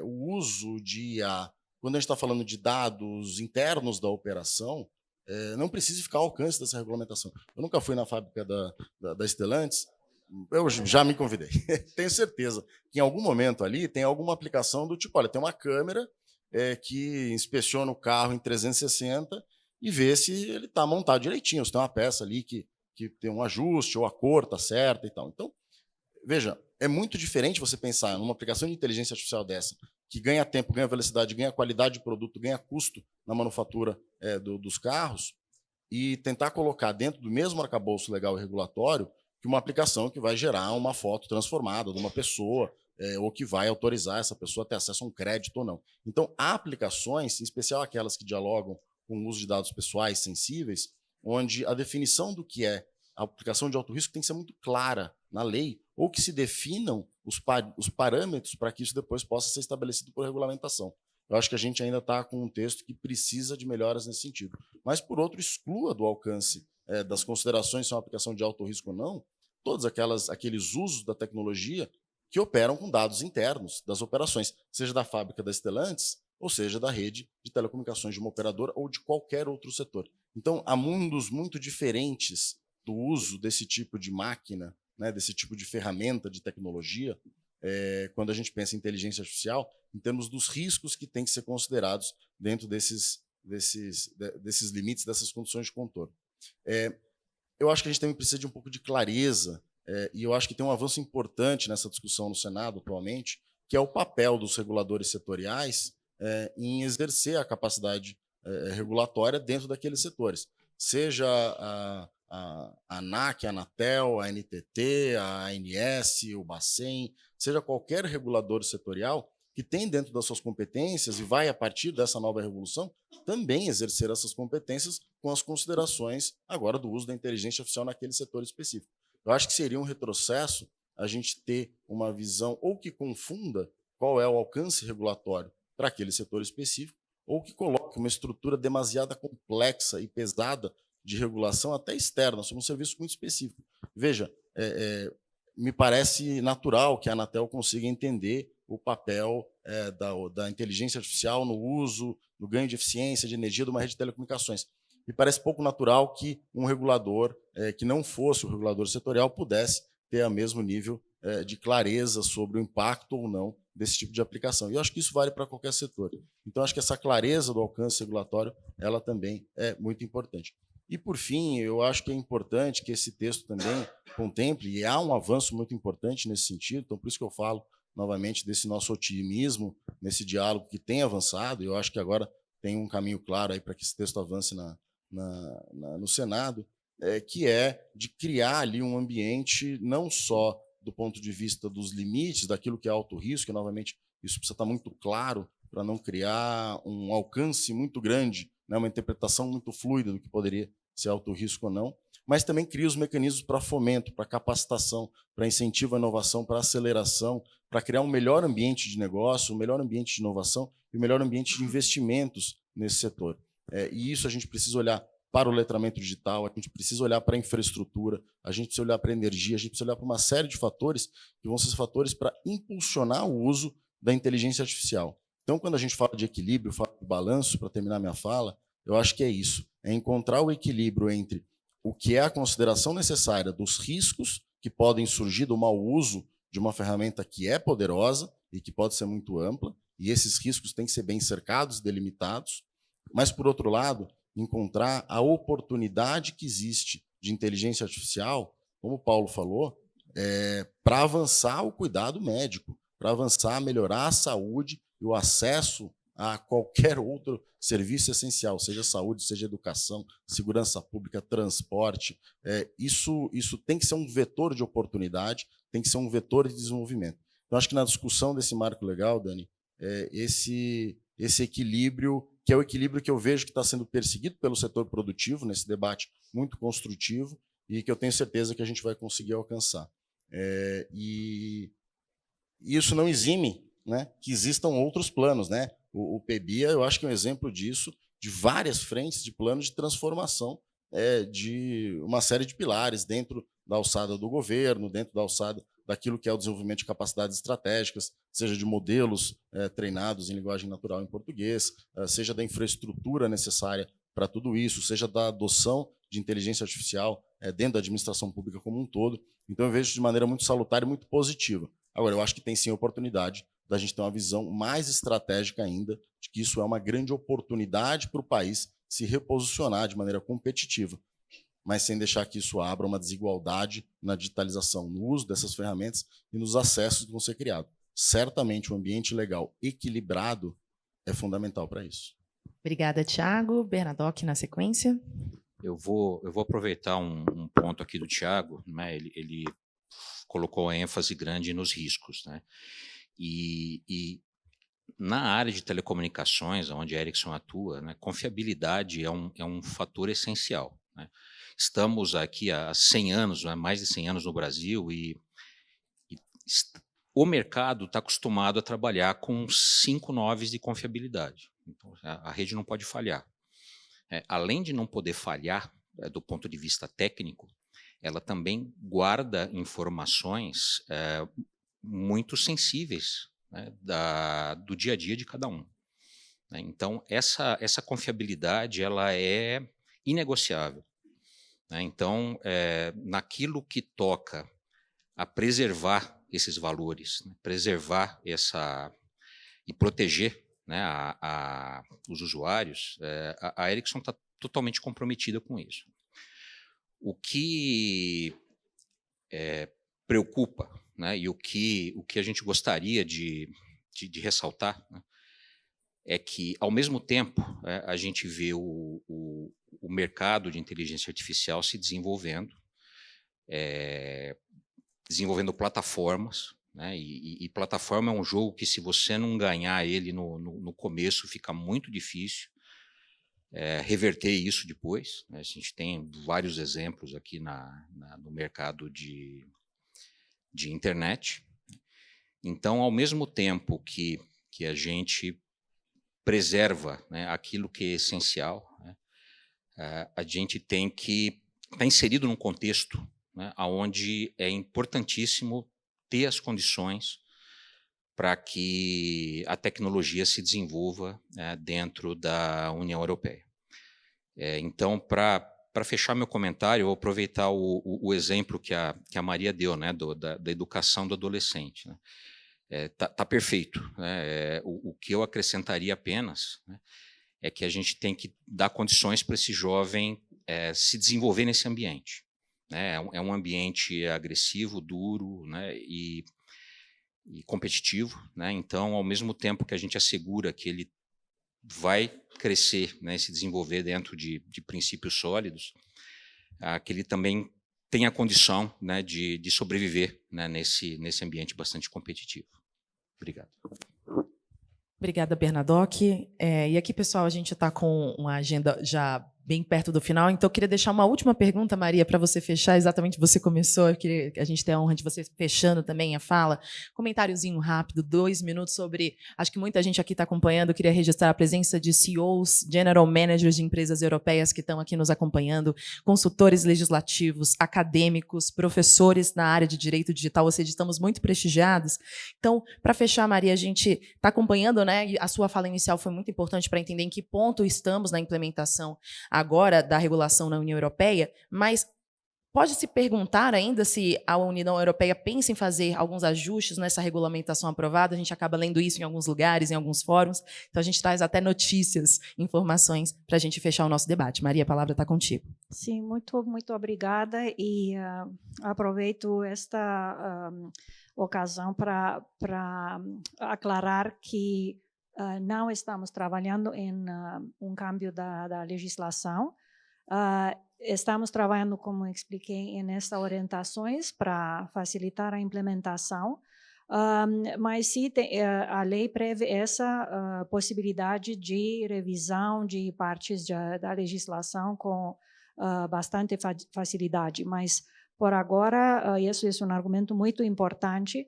o uso de IA, quando a gente está falando de dados internos da operação, não precisa ficar ao alcance dessa regulamentação. Eu nunca fui na fábrica da Stellantis, eu já me convidei. Tenho certeza que em algum momento ali tem alguma aplicação do tipo, olha, tem uma câmera que inspeciona o carro em 360 e vê se ele está montado direitinho, se tem uma peça ali que tem um ajuste, ou a cor está certa e tal. Então, veja, é muito diferente você pensar numa aplicação de inteligência artificial dessa, que ganha tempo, ganha velocidade, ganha qualidade de produto, ganha custo na manufatura dos carros, e tentar colocar dentro do mesmo arcabouço legal e regulatório que uma aplicação que vai gerar uma foto transformada de uma pessoa, ou que vai autorizar essa pessoa a ter acesso a um crédito ou não. Então, há aplicações, em especial aquelas que dialogam com o uso de dados pessoais sensíveis, onde a definição do que é a aplicação de alto risco tem que ser muito clara na lei, ou que se definam os parâmetros para que isso depois possa ser estabelecido por regulamentação. Eu acho que a gente ainda está com um texto que precisa de melhoras nesse sentido. Mas, por outro, exclua do alcance das considerações se é uma aplicação de alto risco ou não, todos aqueles usos da tecnologia que operam com dados internos das operações, seja da fábrica da Stellantis, ou seja da rede de telecomunicações de uma operadora ou de qualquer outro setor. Então, há mundos muito diferentes do uso desse tipo de máquina, né, desse tipo de ferramenta de tecnologia, quando a gente pensa em inteligência artificial, em termos dos riscos que têm que ser considerados dentro desses limites, dessas condições de contorno. Eu acho que a gente também precisa de um pouco de clareza, e eu acho que tem um avanço importante nessa discussão no Senado atualmente, que é o papel dos reguladores setoriais em exercer a capacidade regulatória dentro daqueles setores, seja a ANAC, a Anatel, a NTT, a ANS, o Bacen, seja qualquer regulador setorial que tem dentro das suas competências e vai, a partir dessa nova revolução, também exercer essas competências com as considerações agora do uso da inteligência artificial naquele setor específico. Eu acho que seria um retrocesso a gente ter uma visão ou que confunda qual é o alcance regulatório para aquele setor específico, ou que coloque uma estrutura demasiado complexa e pesada de regulação até externa, sobre um serviço muito específico. Veja, me parece natural que a Anatel consiga entender o papel da inteligência artificial no uso, no ganho de eficiência, de energia de uma rede de telecomunicações. Me parece pouco natural que um regulador, que não fosse o regulador setorial, pudesse ter o mesmo nível de clareza sobre o impacto ou não desse tipo de aplicação. E eu acho que isso vale para qualquer setor. Então, acho que essa clareza do alcance regulatório, ela também é muito importante. E, por fim, eu acho que é importante que esse texto também contemple, e há um avanço muito importante nesse sentido, então por isso que eu falo novamente desse nosso otimismo, nesse diálogo que tem avançado, e eu acho que agora tem um caminho claro aí para que esse texto avance no Senado, que é de criar ali um ambiente não só do ponto de vista dos limites, daquilo que é alto risco, e novamente isso precisa estar muito claro para não criar um alcance muito grande, né, uma interpretação muito fluida do que poderia ser alto risco ou não, mas também cria os mecanismos para fomento, para capacitação, para incentivo à inovação, para aceleração, para criar um melhor ambiente de negócio, um melhor ambiente de inovação e um melhor ambiente de investimentos nesse setor. E isso a gente precisa olhar para o letramento digital, a gente precisa olhar para a infraestrutura, a gente precisa olhar para a energia, a gente precisa olhar para uma série de fatores que vão ser fatores para impulsionar o uso da inteligência artificial. Então, quando a gente fala de equilíbrio, fala de balanço, para terminar minha fala, eu acho que é isso, é encontrar o equilíbrio entre o que é a consideração necessária dos riscos que podem surgir do mau uso de uma ferramenta que é poderosa e que pode ser muito ampla, e esses riscos têm que ser bem cercados, delimitados, mas, por outro lado, encontrar a oportunidade que existe de inteligência artificial, como o Paulo falou, para avançar o cuidado médico, para avançar, melhorar a saúde e o acesso a qualquer outro serviço essencial, seja saúde, seja educação, segurança pública, transporte. Isso tem que ser um vetor de oportunidade, tem que ser um vetor de desenvolvimento. Então, acho que na discussão desse marco legal, Dani, esse equilíbrio, que é o equilíbrio que eu vejo que está sendo perseguido pelo setor produtivo, nesse debate muito construtivo, e que eu tenho certeza que a gente vai conseguir alcançar. E isso não exime, né, que existam outros planos, né? O PBIA, eu acho que é um exemplo disso, de várias frentes de planos de transformação de uma série de pilares dentro da alçada do governo, dentro da alçada daquilo que é o desenvolvimento de capacidades estratégicas, seja de modelos treinados em linguagem natural em português, seja da infraestrutura necessária para tudo isso, seja da adoção de inteligência artificial dentro da administração pública como um todo. Então, eu vejo de maneira muito salutar e muito positiva. Agora, eu acho que tem sim a oportunidade da gente ter uma visão mais estratégica ainda, de que isso é uma grande oportunidade para o país se reposicionar de maneira competitiva, mas sem deixar que isso abra uma desigualdade na digitalização, no uso dessas ferramentas e nos acessos que vão ser criados. Certamente, um ambiente legal equilibrado é fundamental para isso. Obrigada, Thiago. Bernadotte, na sequência. Eu vou aproveitar um ponto aqui do Thiago, né? Ele colocou ênfase grande nos riscos, né? E na área de telecomunicações, onde a Ericsson atua, né, confiabilidade é um fator essencial, né? Estamos aqui há 100 anos, né, mais de 100 anos no Brasil, e o mercado está acostumado a trabalhar com 5 noves de confiabilidade. Então, a rede não pode falhar. Além de não poder falhar do ponto de vista técnico, ela também guarda informações muito sensíveis, né, do dia a dia de cada um. Né? Então, essa confiabilidade ela é inegociável. Né? Então, naquilo que toca a preservar esses valores, né, preservar e proteger, né, os usuários, a Ericsson está totalmente comprometida com isso. O que preocupa, né, e o que a gente gostaria de ressaltar, né, é que, ao mesmo tempo, a gente vê o mercado de inteligência artificial se desenvolvendo, desenvolvendo plataformas, né, e plataforma é um jogo que, se você não ganhar ele no começo, fica muito difícil reverter isso depois. Né? A gente tem vários exemplos aqui no mercado de internet. Então, ao mesmo tempo que a gente preserva, né, aquilo que é essencial, né, a gente tem que estar inserido num contexto, né, onde é importantíssimo ter as condições para que a tecnologia se desenvolva dentro da União Europeia. Então, para fechar meu comentário, eu vou aproveitar o exemplo que a Maria deu, né, da educação do adolescente. Né? tá perfeito, né? O que eu acrescentaria apenas, né, é que a gente tem que dar condições para esse jovem se desenvolver nesse ambiente, né? É um ambiente agressivo, duro, né, e competitivo, né? Então, ao mesmo tempo que a gente assegura que ele vai crescer, né, se desenvolver dentro de princípios sólidos, que ele também tem a condição, né, de sobreviver, né, nesse ambiente bastante competitivo. Obrigado. Obrigada, Bernadotte. E aqui, pessoal, a gente está com uma agenda já bem perto do final, então eu queria deixar uma última pergunta, Maria, para você fechar. Exatamente, você começou, eu queria que a gente tenha a honra de você fechando também a fala. Comentáriozinho rápido, 2 minutos sobre... Acho que muita gente aqui está acompanhando, eu queria registrar a presença de CEOs, General Managers de empresas europeias que estão aqui nos acompanhando, consultores legislativos, acadêmicos, professores na área de direito digital, ou seja, estamos muito prestigiados. Então, para fechar, Maria, a gente está acompanhando, né? E a sua fala inicial foi muito importante para entender em que ponto estamos na implementação agora da regulação na União Europeia, mas pode-se perguntar ainda se a União Europeia pensa em fazer alguns ajustes nessa regulamentação aprovada. A gente acaba lendo isso em alguns lugares, em alguns fóruns, então a gente traz até notícias, informações para a gente fechar o nosso debate. Maria, a palavra está contigo. Sim, muito obrigada, e aproveito esta ocasião para aclarar que não estamos trabalhando em um câmbio da legislação. Estamos trabalhando, como expliquei, nessas orientações para facilitar a implementação, mas sim, a lei prevê essa possibilidade de revisão de partes da legislação com bastante facilidade, mas por agora, isso é um argumento muito importante.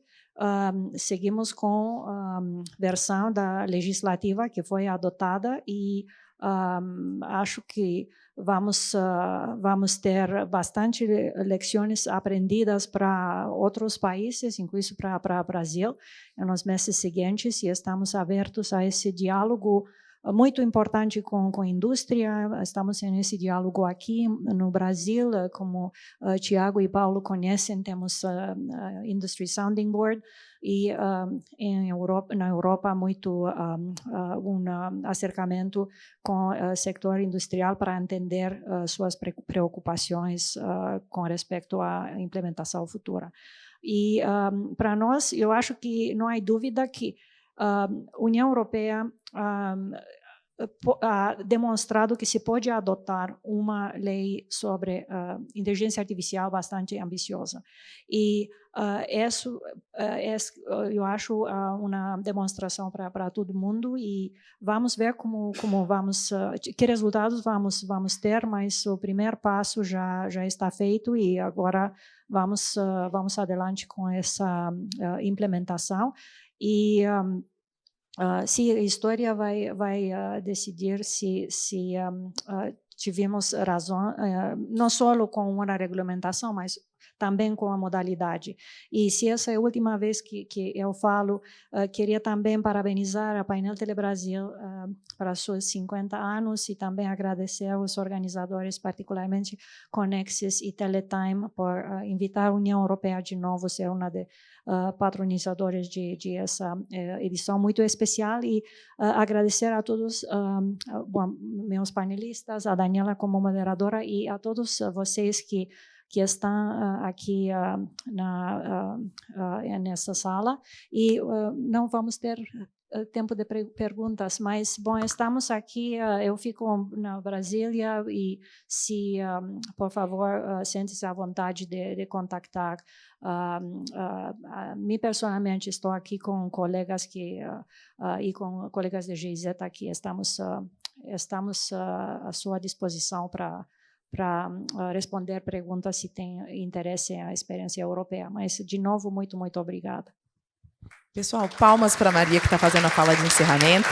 Seguimos com a versão da legislativa que foi adotada e acho que vamos ter bastante lições aprendidas para outros países, inclusive para o Brasil, nos meses seguintes, e estamos abertos a esse diálogo muito importante com a indústria. Estamos nesse diálogo aqui no Brasil, como Tiago e Paulo conhecem, temos a Industry Sounding Board, e na Europa muito acercamento com o setor industrial para entender suas preocupações com respeito à implementação futura. E para nós, eu acho que não há dúvida que a União Europeia demonstrado que se pode adotar uma lei sobre inteligência artificial bastante ambiciosa. E isso eu acho uma demonstração para todo mundo, e vamos ver como vamos, que resultados vamos ter, mas o primeiro passo já está feito e agora vamos adiante com essa implementação. E se a história vai decidir se tivemos razão, não só com uma regulamentação, mas também com a modalidade. E se essa é a última vez que eu falo, queria também parabenizar a Painel Telebrasil para seus 50 anos e também agradecer aos organizadores, particularmente Conexis e Teletime, por invitar a União Europeia de novo a ser uma de patronizadores de essa edição muito especial, e agradecer a todos meus panelistas, a Daniela como moderadora e a todos vocês que estão aqui nessa sala. E não vamos ter tempo de perguntas, mas, bom, estamos aqui, eu fico na Brasília, e se, por favor, sente-se à vontade de contactar. Me pessoalmente estou aqui com colegas e com colegas de GIZ aqui, estamos à sua disposição para responder perguntas se tem interesse na experiência europeia. Mas, de novo, muito obrigada. Pessoal, palmas para a Maria, que está fazendo a fala de encerramento.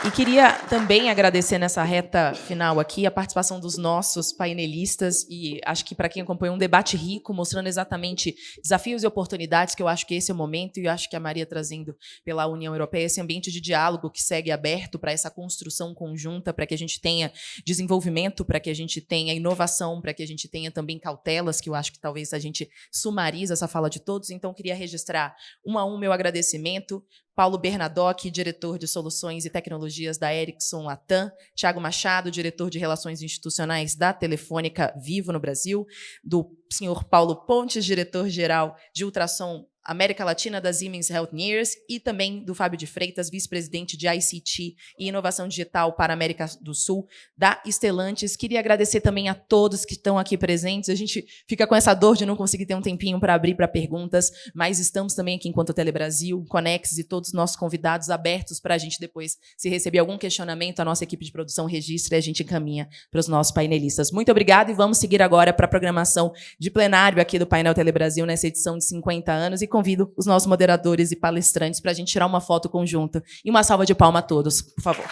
E queria também agradecer nessa reta final aqui a participação dos nossos painelistas e acho que para quem acompanhou um debate rico, mostrando exatamente desafios e oportunidades, que eu acho que esse é o momento, e eu acho que a Maria trazendo pela União Europeia esse ambiente de diálogo que segue aberto para essa construção conjunta, para que a gente tenha desenvolvimento, para que a gente tenha inovação, para que a gente tenha também cautelas, que eu acho que talvez a gente sumariza essa fala de todos. Então, queria registrar um a um meu agradecimento. Paulo Bernadotte, diretor de Soluções e Tecnologias da Ericsson Latam, Thiago Machado, diretor de Relações Institucionais da Telefônica Vivo no Brasil, do senhor Paulo Pontes, diretor-geral de Ultrassom América Latina da Siemens Healthineers, e também do Fábio de Freitas, vice-presidente de ICT e Inovação Digital para a América do Sul, da Stellantis. Queria agradecer também a todos que estão aqui presentes. A gente fica com essa dor de não conseguir ter um tempinho para abrir para perguntas, mas estamos também aqui enquanto Telebrasil, Conex e todos os nossos convidados abertos para a gente depois, se receber algum questionamento, a nossa equipe de produção registra e a gente encaminha para os nossos painelistas. Muito obrigada e vamos seguir agora para a programação de plenário aqui do Painel Telebrasil nessa edição de 50 anos e convido os nossos moderadores e palestrantes para a gente tirar uma foto conjunta. E uma salva de palmas a todos, por favor.